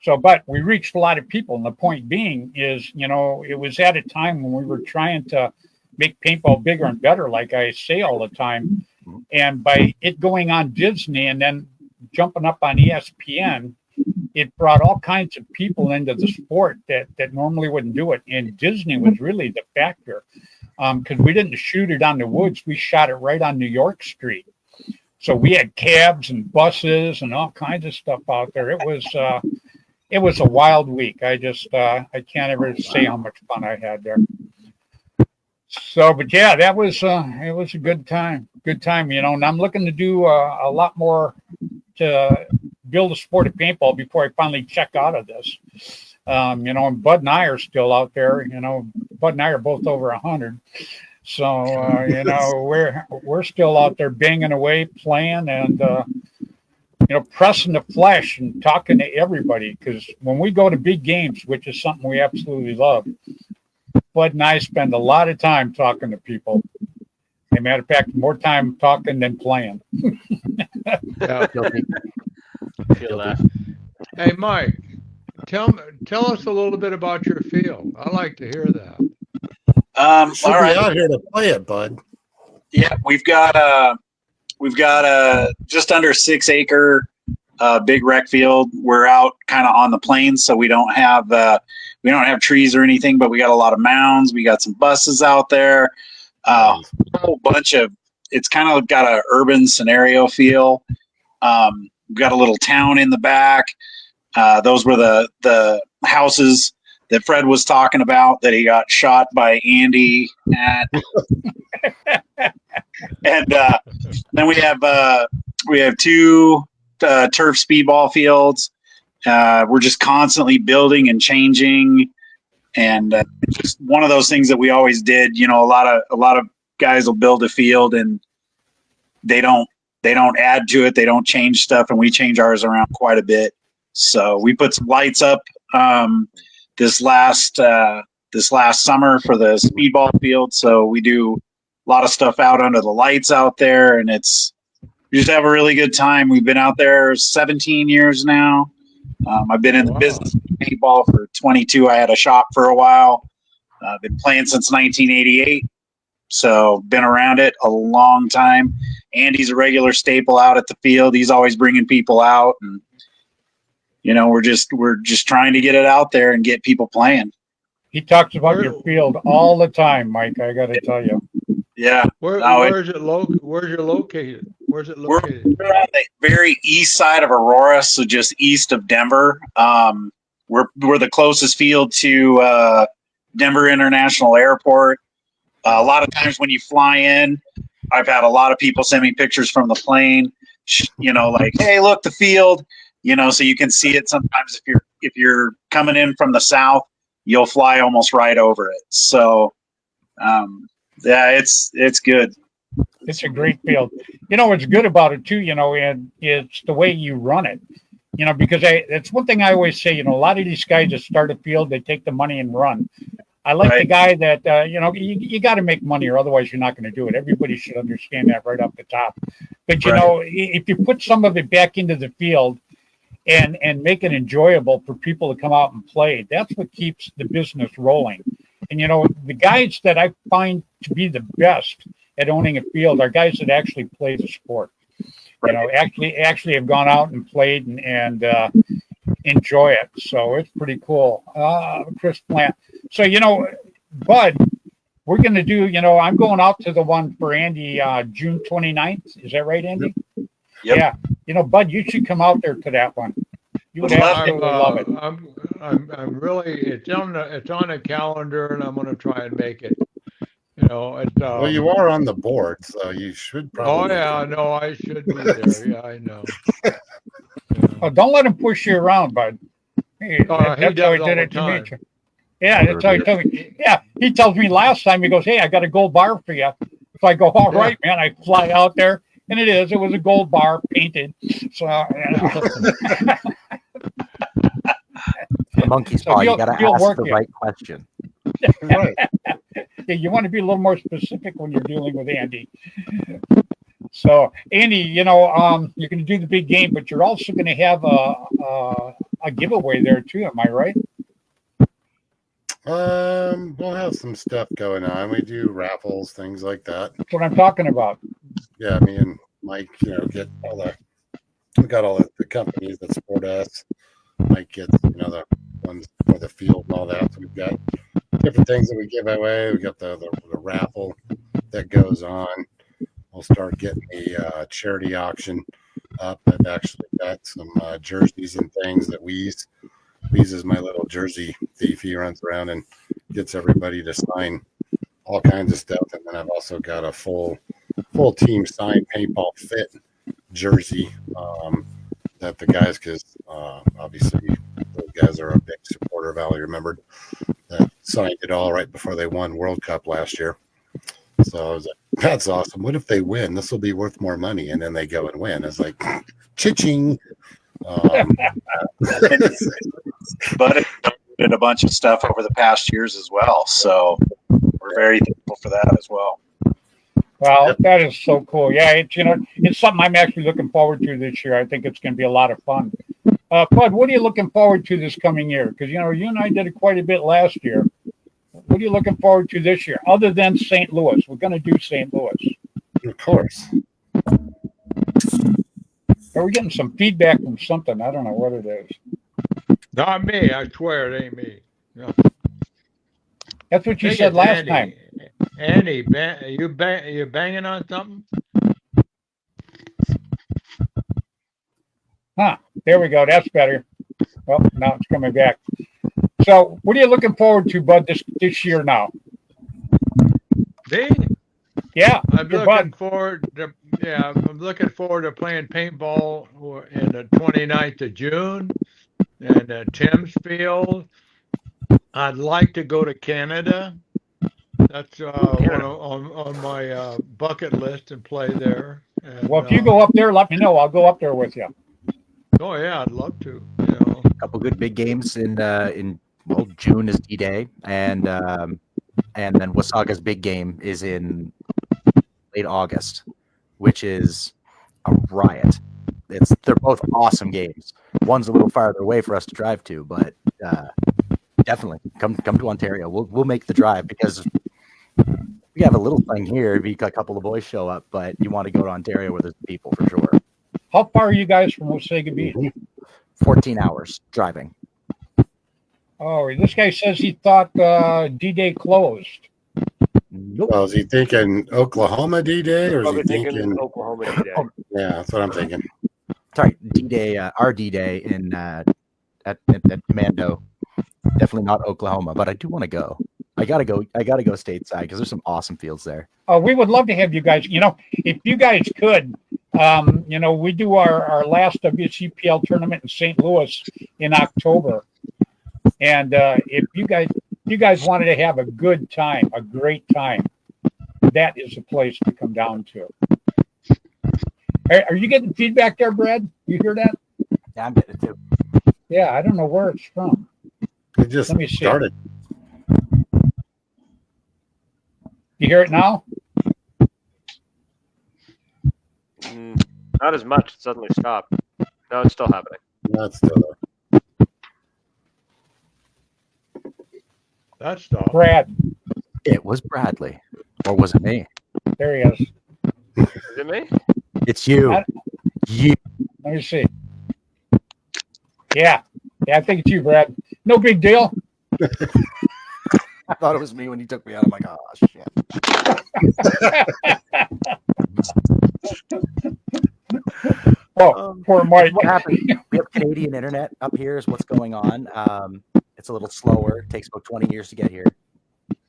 So, but we reached a lot of people, and the point being is, it was at a time when we were trying to make paintball bigger and better, like I say all the time. And by it going on Disney and then jumping up on ESPN, it brought all kinds of people into the sport that normally wouldn't do it. And Disney was really the factor because we didn't shoot it on the woods. We shot it right on New York Street. So we had cabs and buses and all kinds of stuff out there. It was a wild week. I can't ever say how much fun I had there. So, but yeah, it was a good time. And I'm looking to do a lot more to build a sport of paintball before I finally check out of this. And Bud and I are still out there. Bud and I are both over 100. So, we're still out there banging away, playing, and pressing the flesh and talking to everybody. Because when we go to big games, which is something we absolutely love, Bud and I spend a lot of time talking to people. As a matter of fact, more time talking than playing. Yeah. Feel that. Hey, Mike, tell us a little bit about your field. I like to hear that. All right. Out here to play it, bud. Yeah, we've got just under 6 acre big rec field. We're out kind of on the plains, so we don't have trees or anything, but we got a lot of mounds. We got some buses out there. A whole bunch of. It's kind of got an urban scenario feel. We've got a little town in the back. Those were the houses that Fred was talking about that he got shot by Andy at. And then we have 2 turf speedball fields. We're just constantly building and changing, and just one of those things that we always did. A lot of guys will build a field and they don't add to it. They don't change stuff, and we change ours around quite a bit. So we put some lights up this last summer for the speedball field. So we do a lot of stuff out under the lights out there, and we just have a really good time. We've been out there 17 years now. I've been in the business of paintball for 22. I had a shop for a while. I've been playing since 1988. So been around it a long time. Andy's a regular staple out at the field. He's always bringing people out, and we're just trying to get it out there and get people playing. He talks about your field all the time, Mike. I got to tell you. Yeah. Where's it located? Where's it located? We're on the very east side of Aurora, so just east of Denver. We're the closest field to Denver International Airport. A lot of times when you fly in, I've had a lot of people send me pictures from the plane. Like, hey, look, the field. So you can see it. Sometimes if you're coming in from the south, you'll fly almost right over it. So, yeah, it's good. It's a great field. What's good about it too, and it's the way you run it. Because it's one thing I always say. A lot of these guys that start a field, they take the money and run. I like the guy that you got to make money, or otherwise you're not going to do it. Everybody should understand that right off the top. But if you put some of it back into the field and make it enjoyable for people to come out and play, that's what keeps the business rolling. And the guys that I find to be the best at owning a field are guys that actually play the sport. you know, actually have gone out and played and enjoy it. So it's pretty cool. Chris Plant. So, you know, Bud, we're going to do, you know, I'm going out to the one for Andy June 29th. Is that right, Andy? Yep. Yeah. You know, Bud, you should come out there to that one. You would absolutely love it. I'm really, it's on the calendar, and I'm going to try and make it. You know, Well, you are on the board, so you should probably. Oh yeah, no, I should be there. Yeah, I know. Oh, don't let him push you around, Bud. Hey, He that's how does he all did the it to me. time. Yeah, that's how he told me. Yeah, he tells me last time, he goes, hey, I got a gold bar for you. So I go, all right, man. I fly out there, and it was a gold bar painted. So, you know. The monkey's paw. You got to ask the right question. Right. Yeah, you want to be a little more specific when you're dealing with Andy. So, Andy, you know, you're going to do the big game, but you're also going to have a giveaway there too. Am I right? We'll have some stuff going on. We do raffles, things like that. That's what I'm talking about. Yeah, me and Mike, you know, we got all the companies that support us. Mike gets, you know, the ones for the field and all that. So we've got different things that we give away. We got the raffle that goes on. We'll start getting the charity auction up. I've actually got some jerseys and things that Weeze is my little jersey thief. He runs around and gets everybody to sign all kinds of stuff. And then I've also got a full team signed paintball fit jersey that the guys, because obviously those guys are a big supporter of Valley Remembered, that signed it all right before they won World Cup last year. So I was like, that's awesome. What if they win? This will be worth more money. And then they go and win. It's like, cha-ching. But it did a bunch of stuff over the past years as well. So we're very thankful for that as well. Well, that is so cool. Yeah, it's, you know, it's something I'm actually looking forward to this year. I think it's going to be a lot of fun. Bud, what are you looking forward to this coming year? Because, you know, you and I did it quite a bit last year. What are you looking forward to this year, other than St. Louis? We're going to do St. Louis. Of course. Are we getting some feedback from something? I don't know what it is. Not me. I swear it ain't me. No. That's what you said last time. Andy, you banging on something? Huh. There we go. That's better. Well, now it's coming back. So, what are you looking forward to, Bud, this year now? Me? Yeah, I'm your looking Bud. forward to I'm looking forward to playing paintball in the 29th of June in Tim's Field. I'd like to go to Canada. That's on my bucket list and play there. And, Well, if you go up there, let me know. I'll go up there with you. oh yeah, I'd love to. You know, A couple good big games in June is D-Day, and then Wasaga's big game is in late August, which is a riot. They're both awesome games. One's a little farther away for us to drive to, but definitely come to Ontario. We'll make the drive because we have a little thing here. If a couple of boys show up, but you want to go to Ontario where there's people for sure. How far are you guys from Wasaga Beach? 14 hours driving. Oh, this guy says he thought D-Day closed. Nope. Well, is he thinking Oklahoma D-Day or is he Probably thinking thinking? Oklahoma D-Day. Yeah, that's what I'm thinking. Sorry, D-Day, our D-Day in at Commando. Definitely not Oklahoma, but I do want to go. I gotta go stateside because there's some awesome fields there. We would love to have you guys. You know, if you guys could, you know, we do our last WCPL tournament in St. Louis in October, and if you guys wanted to have a good time, a great time, that is the place to come down to. Are you getting feedback there, Brad? You hear that? Yeah, I'm getting it too. Yeah, I don't know where it's from. It just Let me see. started. You hear it now? Not as much. It suddenly stopped. No, it's still happening. That's still there. that's stuff. Brad, It was Bradley, or was it me? there he is. Is it me? It's you. Yeah. Let me see. Yeah. I think it's you, Brad. No big deal. I thought it was me when he took me out. I'm like, oh shit. Poor Mike. What happened? We have Canadian internet up here. Is what's going on. It's a little slower. It takes about 20 years to get here,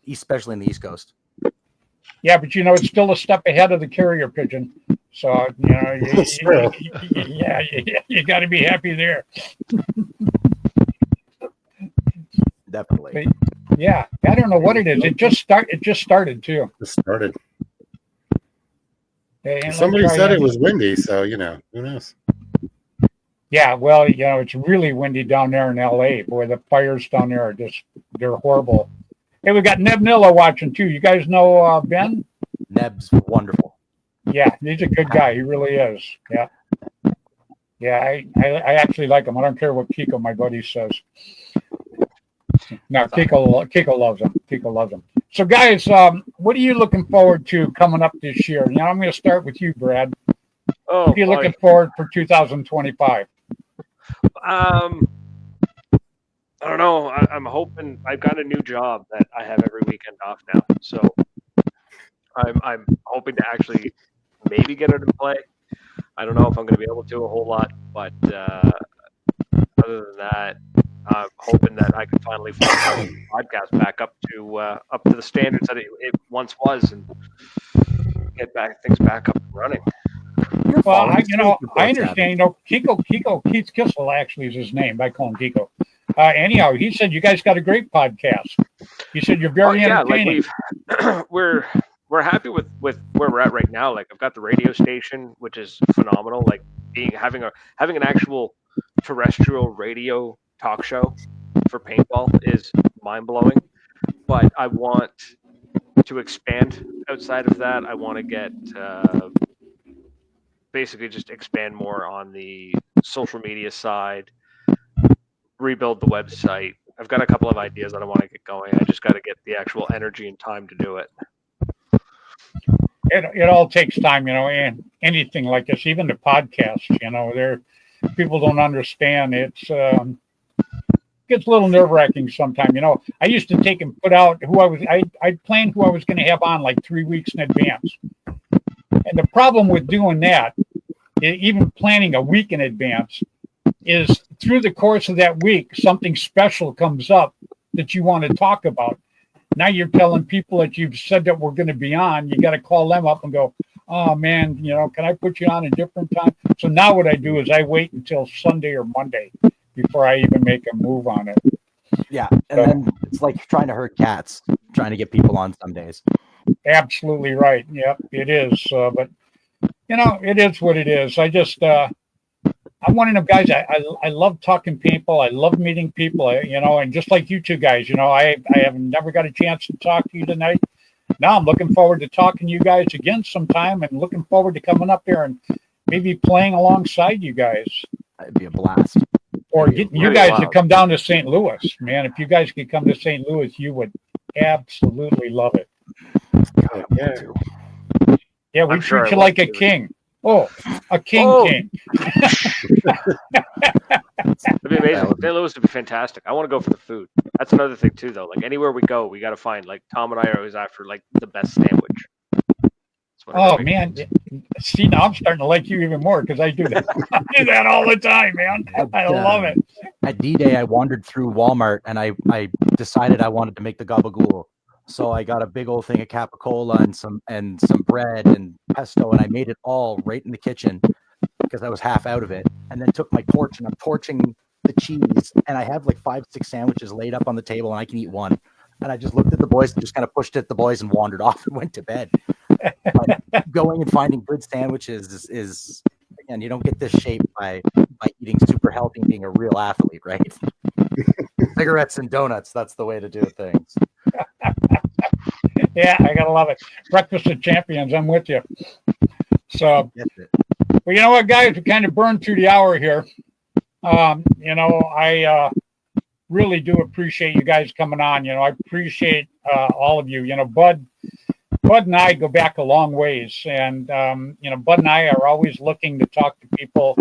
especially in the East Coast. Yeah, but it's still a step ahead of the carrier pigeon. So you got to be happy there. Definitely. But, yeah, I don't know what it is. It just started too. Just started. And Somebody said it was windy, so who knows? Yeah, well, it's really windy down there in LA. Boy, the fires down there they're horrible. Hey, we got Neb Nilla watching too. You guys know Ben? Neb's wonderful. Yeah, he's a good guy. He really is. Yeah. Yeah, I actually like him. I don't care what Kiko, my buddy, says. No, Kiko loves him. Kiko loves him. So, guys, what are you looking forward to coming up this year? I'm going to start with you, Brad. What are you looking forward for 2025? I don't know. I'm hoping. I've got a new job that I have every weekend off now, so I'm hoping to actually maybe get it in play. I don't know if I'm going to be able to a whole lot, but other than that, I'm hoping that I can finally find the podcast back up to the standards that it once was, and get things back up and running. Well, I understand. Keith Kissel actually is his name. I call him Kiko. Anyhow, he said you guys got a great podcast. He said you're very entertaining. Like we're happy with where we're at right now. Like I've got the radio station, which is phenomenal. Like having an actual terrestrial radio talk show for paintball is mind blowing. But I want to expand outside of that. I want to get basically just expand more on the social media side, rebuild the website. I've got a couple of ideas that I want to get going. I just got to get the actual energy and time to do it. It all takes time, and anything like this, even the podcast, people don't understand. It gets a little nerve-wracking sometimes. I used to take and put out I'd plan who I was going to have on like 3 weeks in advance. And the problem with doing that, even planning a week in advance, is through the course of that week, something special comes up that you want to talk about. Now you're telling people that you've said that we're going to be on. You got to call them up and go, oh, man, can I put you on a different time? So now what I do is I wait until Sunday or Monday before I even make a move on it. Yeah, and then it's like trying to herd cats, trying to get people on some days. Absolutely right. Yep, it is. But, it is what it is. I'm one of them guys. I love talking people. I love meeting people, and just like you two guys, I have never got a chance to talk to you tonight. Now I'm looking forward to talking to you guys again sometime and looking forward to coming up here and maybe playing alongside you guys. It'd be a blast. Or getting you guys to come down to St. Louis, man. If you guys could come to St. Louis, you would absolutely love it. Yeah, we treat you like a king. Oh, a king. It'd be amazing. St. Louis would be fantastic. I want to go for the food. That's another thing too, though. Like anywhere we go, we got to find. Like Tom and I are always after like the best sandwich. Oh man, see now I'm starting to like you even more because I do that. I do that all the time, man. I love it. At D-Day, I wandered through Walmart and I decided I wanted to make the gabagool. So I got a big old thing of capicola and some bread and pesto, and I made it all right in the kitchen because I was half out of it. And then took my torch and I'm torching the cheese, and I have like 5-6 sandwiches laid up on the table, and I can eat one. And I just looked at the boys and just kind of pushed it at the boys and wandered off and went to bed. But going and finding good sandwiches is again, you don't get this shape by eating super healthy and being a real athlete, right? Cigarettes and donuts, that's the way to do things. Yeah, I gotta love it. Breakfast of Champions, I'm with you. So, well, you know what, guys, we kind of burned through the hour here. I really do appreciate you guys coming on. I appreciate all of you. Bud, Bud and I go back a long ways, and Bud and I are always looking to talk to people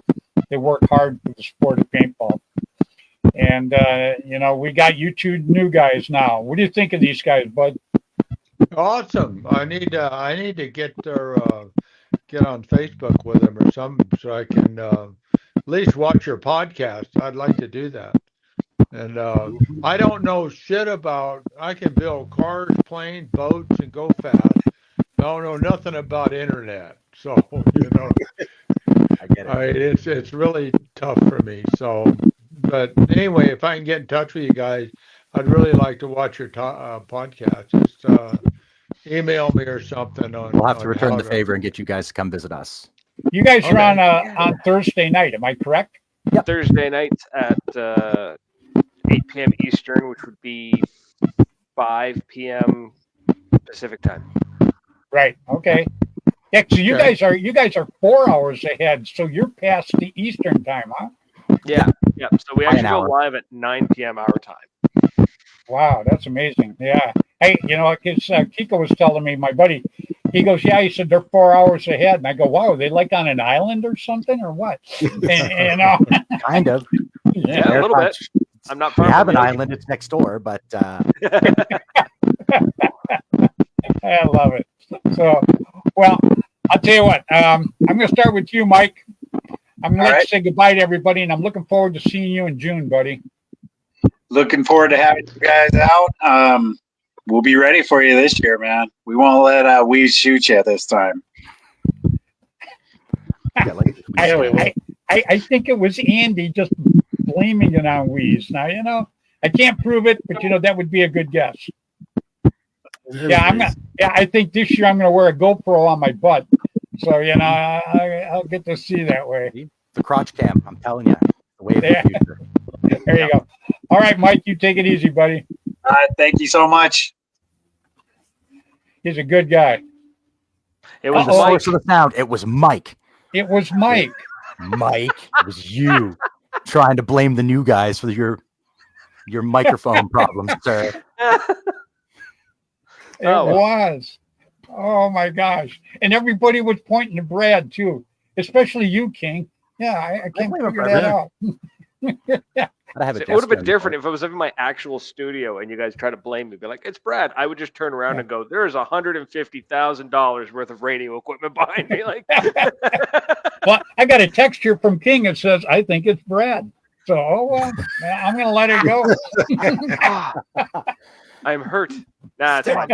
that work hard for the sport of paintball. And we got you two new guys now. What do you think of these guys, Bud? Awesome. I need to get get on Facebook with them or something so I can at least watch your podcast. I'd like to do that. And I don't know shit about. I can build cars, planes, boats, and go fast. I don't know nothing about internet. So I get it. it's really tough for me. So, but anyway, if I can get in touch with you guys, I'd really like to watch your podcast. Just email me or something on. We'll have to on return how the to- favor and get you guys to come visit us. You guys are Okay. on Thursday night, am I correct? Thursday night at 8 p.m. Eastern, which would be 5 p.m. Pacific time. Right. Okay. Yeah, so you Okay. guys are 4 hours ahead, so you're past the Eastern time, huh? Yeah. So we By an actually go hour. live at 9 p.m. our time. Wow, that's amazing. Yeah. Hey, because Kiko was telling me, my buddy, he goes, yeah, he said they're 4 hours ahead. And I go, wow, are they like on an island or something or what? And, Kind of. Yeah, a little bit. I'm not We far have from an the island. It's next door, but I love it. So, well, I'll tell you what, I'm going to start with you, Mike. I'm going to All let right. you say goodbye to everybody, and I'm looking forward to seeing you in June, buddy. Looking forward to having you guys out. We'll be ready for you this year, man. We won't let Weeze shoot you this time. yeah, like I think it was Andy just blaming it on Wheeze. Now, I can't prove it, but that would be a good guess. Yeah, I think this year I'm gonna wear a GoPro on my butt, so I'll get to see that way. the crotch cam. I'm telling you, the way of Yeah. the future. There you go. All right, Mike, you take it easy, buddy. All right, thank you so much. He's a good guy. It was The Uh-oh. Mike. source of the sound. It was Mike. It was Mike. Mike, it was you trying to blame the new guys for your microphone problems, sir. It Oh, well. was. Oh my gosh! And everybody was pointing to Brad too, especially you, King. Yeah, I can't blame him figure for that everything. out. I have a It would have desk been on different if it was in my actual studio and you guys try to blame me, be like, "It's Brad." I would just turn around and go, "There's $150,000 worth of radio equipment behind me." Like, Well, I got a text here from King that says, I think it's Brad. So, I'm going to let it go. I'm hurt. Nah, it's fine.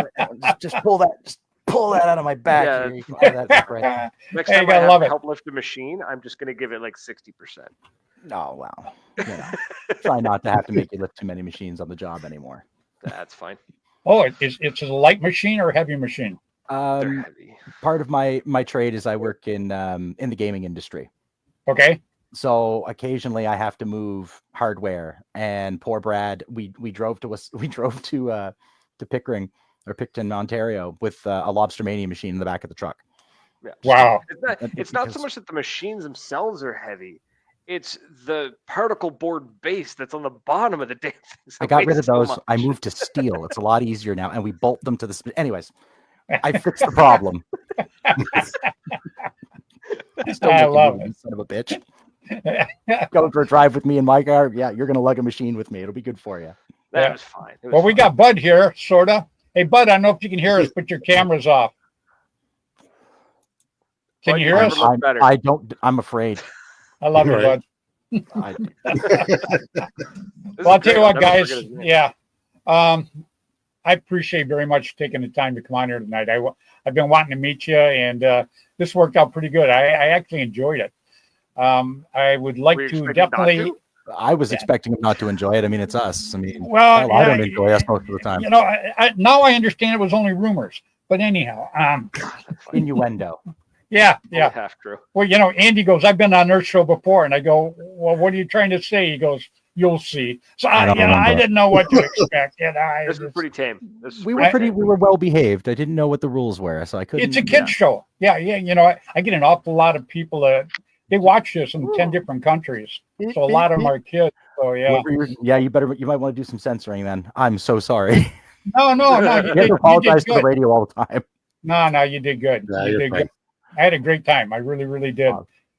just pull that out of my back. Yeah, here. You can have that for Brad. Next Hey, you time I gotta have love to it. help lift a machine, I'm just going to give it like 60%. Oh wow. Try not to have to make you lift too many machines on the job anymore. That's fine. Oh, it's a light machine or a heavy machine? They're heavy. Part of my trade is I work in the gaming industry. Okay. So occasionally I have to move hardware, and poor Brad, we drove to Pickering or Picton, Ontario, with a Lobster Mania machine in the back of the truck. Yeah. Wow. It's not so much that the machines themselves are heavy. It's the particle board base that's on the bottom of the damn thing. I got rid of those. I moved to steel. It's a lot easier now, and we bolt them to the. Anyways, I fixed the problem. Still I making love moves, son of a bitch. Going for a drive with me in my car. Yeah, you're gonna lug a machine with me. It'll be good for you. That was fine. It was Well, we fine. got Bud here, sort of. Hey, Bud, I don't know if you can hear us, but your camera's off. Can Bud, you hear never us? looked better. I don't. I'm afraid. I love you, Right. Bud. I, This Well, I'll is tell you great. what, I'll never guys. forget his name. Yeah. I appreciate very much taking the time to come on here tonight. I've been wanting to meet you, and this worked out pretty good. I actually enjoyed it. I would like Were you to expecting not definitely. to? I was expecting him not to enjoy it. I mean, it's us. I mean, Well, hell, I don't yeah, enjoy us most of the time. Now I understand it was only rumors. But anyhow, Innuendo. yeah. Only half true. Well, Andy goes, I've been on their show before, and I go, well, what are you trying to say? He goes, you'll see. So I don't I remember. didn't know what to expect. This was pretty tame. This was We pretty were tame. we were well behaved. I didn't know what the rules were, so I couldn't. It's a kid show. Yeah. I get an awful lot of people that they watch this in 10 different countries. So a lot of them are kids. So yeah. Yeah, you might want to do some censoring then. I'm so sorry. No. You have to apologize to the radio all the time. No, you did good. Yeah, You you're did fine. good. I had a great time. I really, really did.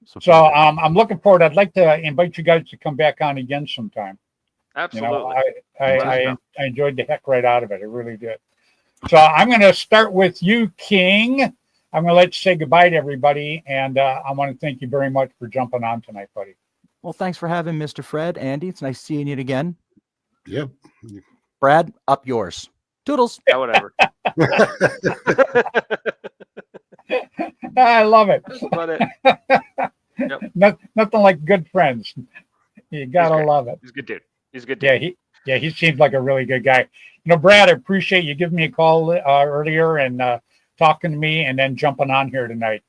So So I'm looking forward. I'd like to invite you guys to come back on again sometime. You know, Absolutely. Let us I know. enjoyed the heck right out of it. I really did. So I'm going to start with you, King. I'm going to let you say goodbye to everybody, and I want to thank you very much for jumping on tonight, buddy. well, thanks for having Mr. Fred. Andy, it's nice seeing you again. Yep. Brad, up yours. Toodles. Yeah, whatever. I love it. That's about it. Nothing like good friends. You gotta great. love it. He's a good dude. He's a good dude. He seems like a really good guy. You know, Brad, I appreciate you giving me a call earlier and talking to me, and then jumping on here tonight.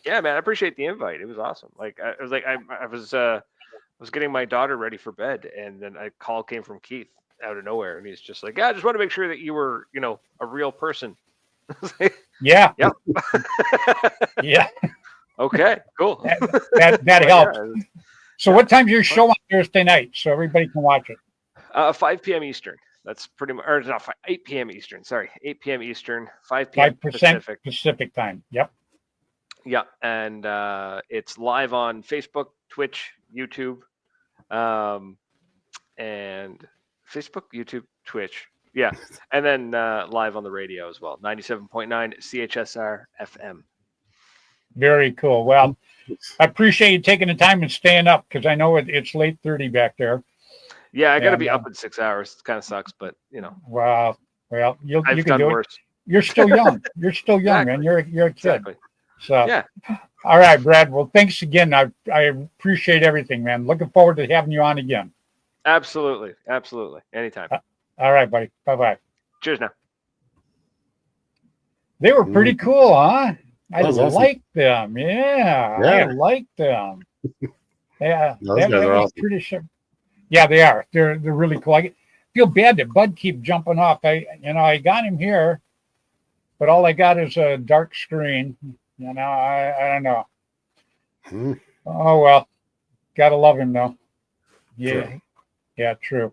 Yeah, man, I appreciate the invite. It was awesome. Like I was getting my daughter ready for bed, and then a call came from Keith out of nowhere, and he's just like, "Yeah, I just want to make sure that you were, a real person." Yeah. Yep. Yeah. Okay. Cool. That helps. Yeah. So, what time's your show on Thursday night so everybody can watch it? 5 p.m. Eastern. That's pretty much, or not 8 p.m. Eastern. Sorry, 8 p.m. Eastern, 5 p.m. 5% Pacific. Pacific time. Yep. Yeah, and it's live on Facebook, Twitch, YouTube, and Facebook, YouTube, Twitch. Yeah, and then live on the radio as well. 97.9 CHSR FM. Very cool. Well, I appreciate you taking the time and staying up, because I know it's late 30 back there. Yeah, I got to And, be up in 6 hours. It kind of sucks, but Wow. Well, you I've can done do worse. it. You're still young. You're still young, Exactly. man. You're a kid. Exactly. So, Yeah. All right, Brad. Well, thanks again. I appreciate everything, man. Looking forward to having you on again. Absolutely. Anytime. All right, buddy. Bye-bye. Cheers now. They were pretty cool, huh? I That was awesome. like them. Yeah, I Yeah. like them. Yeah, No, those guys are was awesome. pretty sure. Yeah, they are. They're really cool. I feel bad that Bud keep jumping off. I got him here, but all I got is a dark screen. I don't know. Oh well, gotta love him though. Yeah, True. Yeah, true.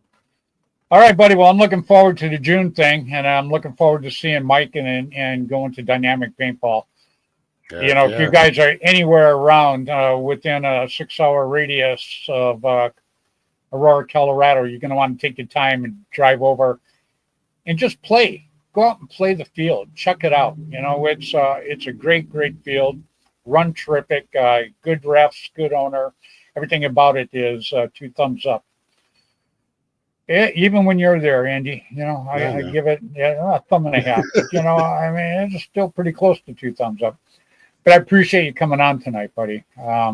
All right, buddy. Well, I'm looking forward to the June thing, and I'm looking forward to seeing Mike and going to Dynamic Paintball. If you guys are anywhere around within a 6-hour radius of Aurora, Colorado, you're going to want to take the time and drive over and just play. Go out and play the field. Check it out. It's a great field. Run terrific. Good refs, good owner. Everything about it is 2 thumbs up. Even when you're there, Andy, I give it a thumb and a half. But, it's still pretty close to 2 thumbs up. But I appreciate you coming on tonight, buddy. I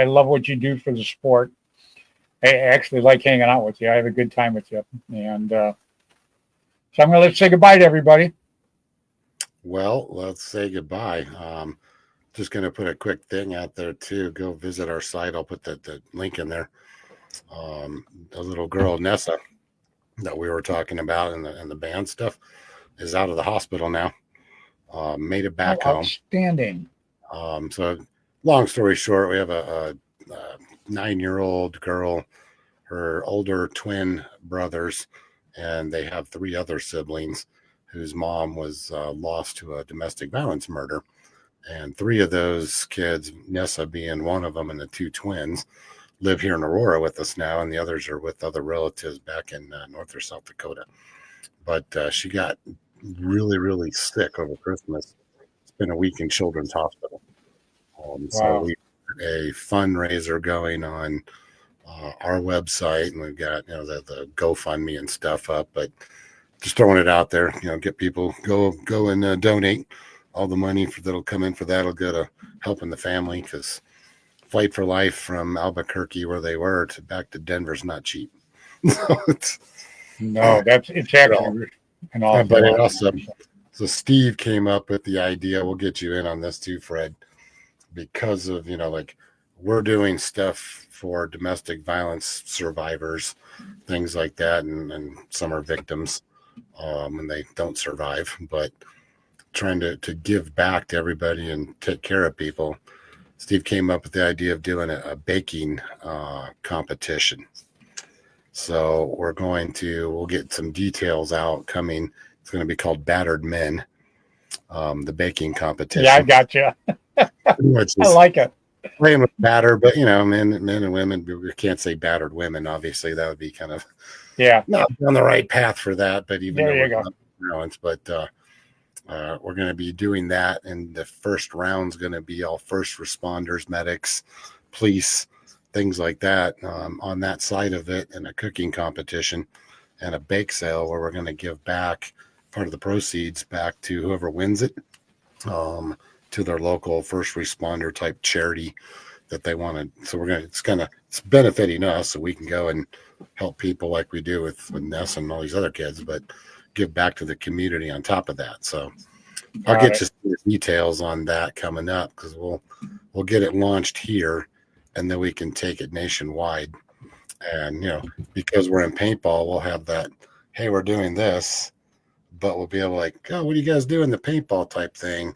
love what you do for the sport. I actually like hanging out with you. I have a good time with you. And so I'm going to let's say goodbye to everybody. Well, let's say goodbye. Just going to put a quick thing out there, too. Go visit our site. I'll put the link in there. The little girl, Nessa, that we were talking about in the band stuff, is out of the hospital now. Made it back home. Outstanding. So long story short, we have a 9-year-old girl, her older twin brothers, and they have 3 other siblings whose mom was lost to a domestic violence murder. And 3 of those kids, Nessa being one of them, and the 2 twins, live here in Aurora with us now, and the others are with other relatives back in North or South Dakota. But she got really, really sick over Christmas. Spent a week in Children's Hospital. So we had a fundraiser going on our website, and we've got the GoFundMe and stuff up. But just throwing it out there, get people go and donate. All the money that'll come in for that will go to helping the family, because flight for life from Albuquerque, where they were, to back to Denver's not cheap. So it's actually an awful but it lot. also, so Steve came up with the idea. We'll get you in on this too, Fred, because of we're doing stuff for domestic violence survivors, things like that, and some are victims, and they don't survive, but trying to give back to everybody and take care of people. Steve came up with the idea of doing a baking competition. So we'll get some details out coming It's going to be called Battered Men, the baking competition. Yeah, I got you. Which I is like it. playing with batter, but men and women. We can't say battered women. Obviously, that would be kind of Yeah, not on the right path for that. But even there though you go. balance, but we're going to be doing that, and the first round's going to be all first responders, medics, police, things like that on that side of it, and a cooking competition and a bake sale where we're going to give back part of the proceeds back to whoever wins it, to their local first responder type charity that they want to. So it's benefiting us, so we can go and help people like we do with Ness and all these other kids, but give back to the community on top of that. So I'll get you some details on that coming up, because we'll get it launched here, and then we can take it nationwide. And because we're in paintball, we'll have that, hey, we're doing this, but we'll be able to, like, oh, what do you guys do in the paintball type thing?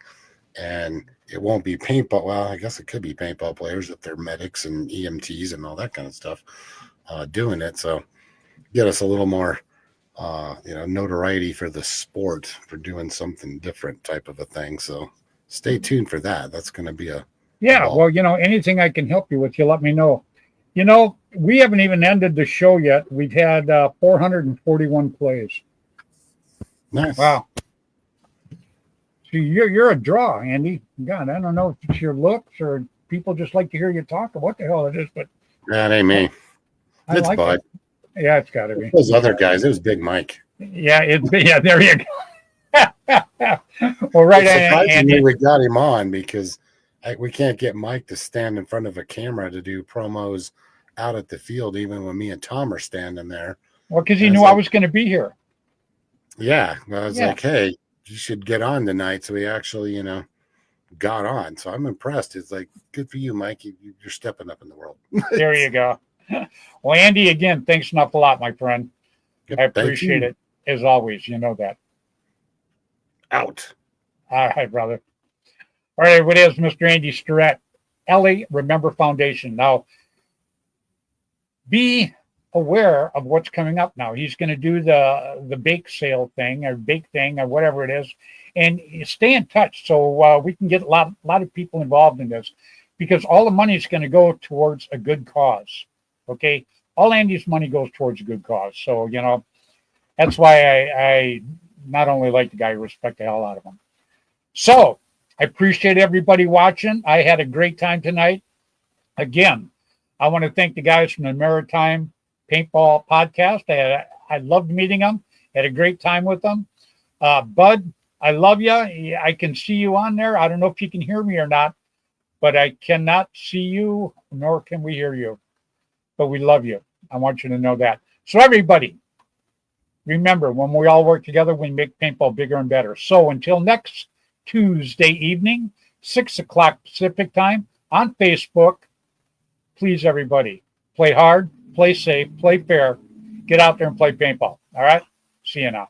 And it won't be paintball. Well, I guess it could be paintball players if they're medics and EMTs and all that kind of stuff doing it. So get us a little more notoriety for the sport, for doing something different type of a thing. So stay tuned for that. That's going to be Well, anything I can help you with, you let me know. We haven't even ended the show yet. We've had 441 plays. nice. Wow. So you're a draw, Andy. God, I don't know if it's your looks or people just like to hear you talk or what the hell it is, but That ain't me. I It's like Bud. it. Yeah, it's got to be. Those other guys, it was Big Mike. Yeah, there you go. Well, right, Surprisingly, Andy. we got him on because we can't get Mike to stand in front of a camera to do promos out at the field, even when me and Tom are standing there. Well, because he knew I was going to be here. Yeah, I was Yeah. like, hey, you should get on tonight. So he actually, got on. So I'm impressed. It's like, good for you, Mike. You're stepping up in the world. There you go. Well, Andy, again, thanks an awful lot, my friend. Yep, I thank appreciate you. it, as always. You know that. Out. All right, brother. All right, what is Mr. Andy Starrett, Ellie Remember Foundation. Now, be aware of what's coming up now. He's going to do the bake sale thing or bake thing or whatever it is, and stay in touch so we can get a lot of people involved in this, because all the money is going to go towards a good cause. Okay, all Andy's money goes towards a good cause. So that's why I not only like the guy, I respect the hell out of him. So I appreciate everybody watching. I had a great time tonight. Again, I want to thank the guys from the Maritime Paintball Podcast. I loved meeting them. Had a great time with them. Bud, I love you. I can see you on there. I don't know if you can hear me or not, but I cannot see you, nor can we hear you. But we love you. I want you to know that. So everybody, remember, when we all work together, we make paintball bigger and better. So until next Tuesday evening, 6 o'clock Pacific time on Facebook, please, everybody, play hard, play safe, play fair, get out there and play paintball. All right? See you now.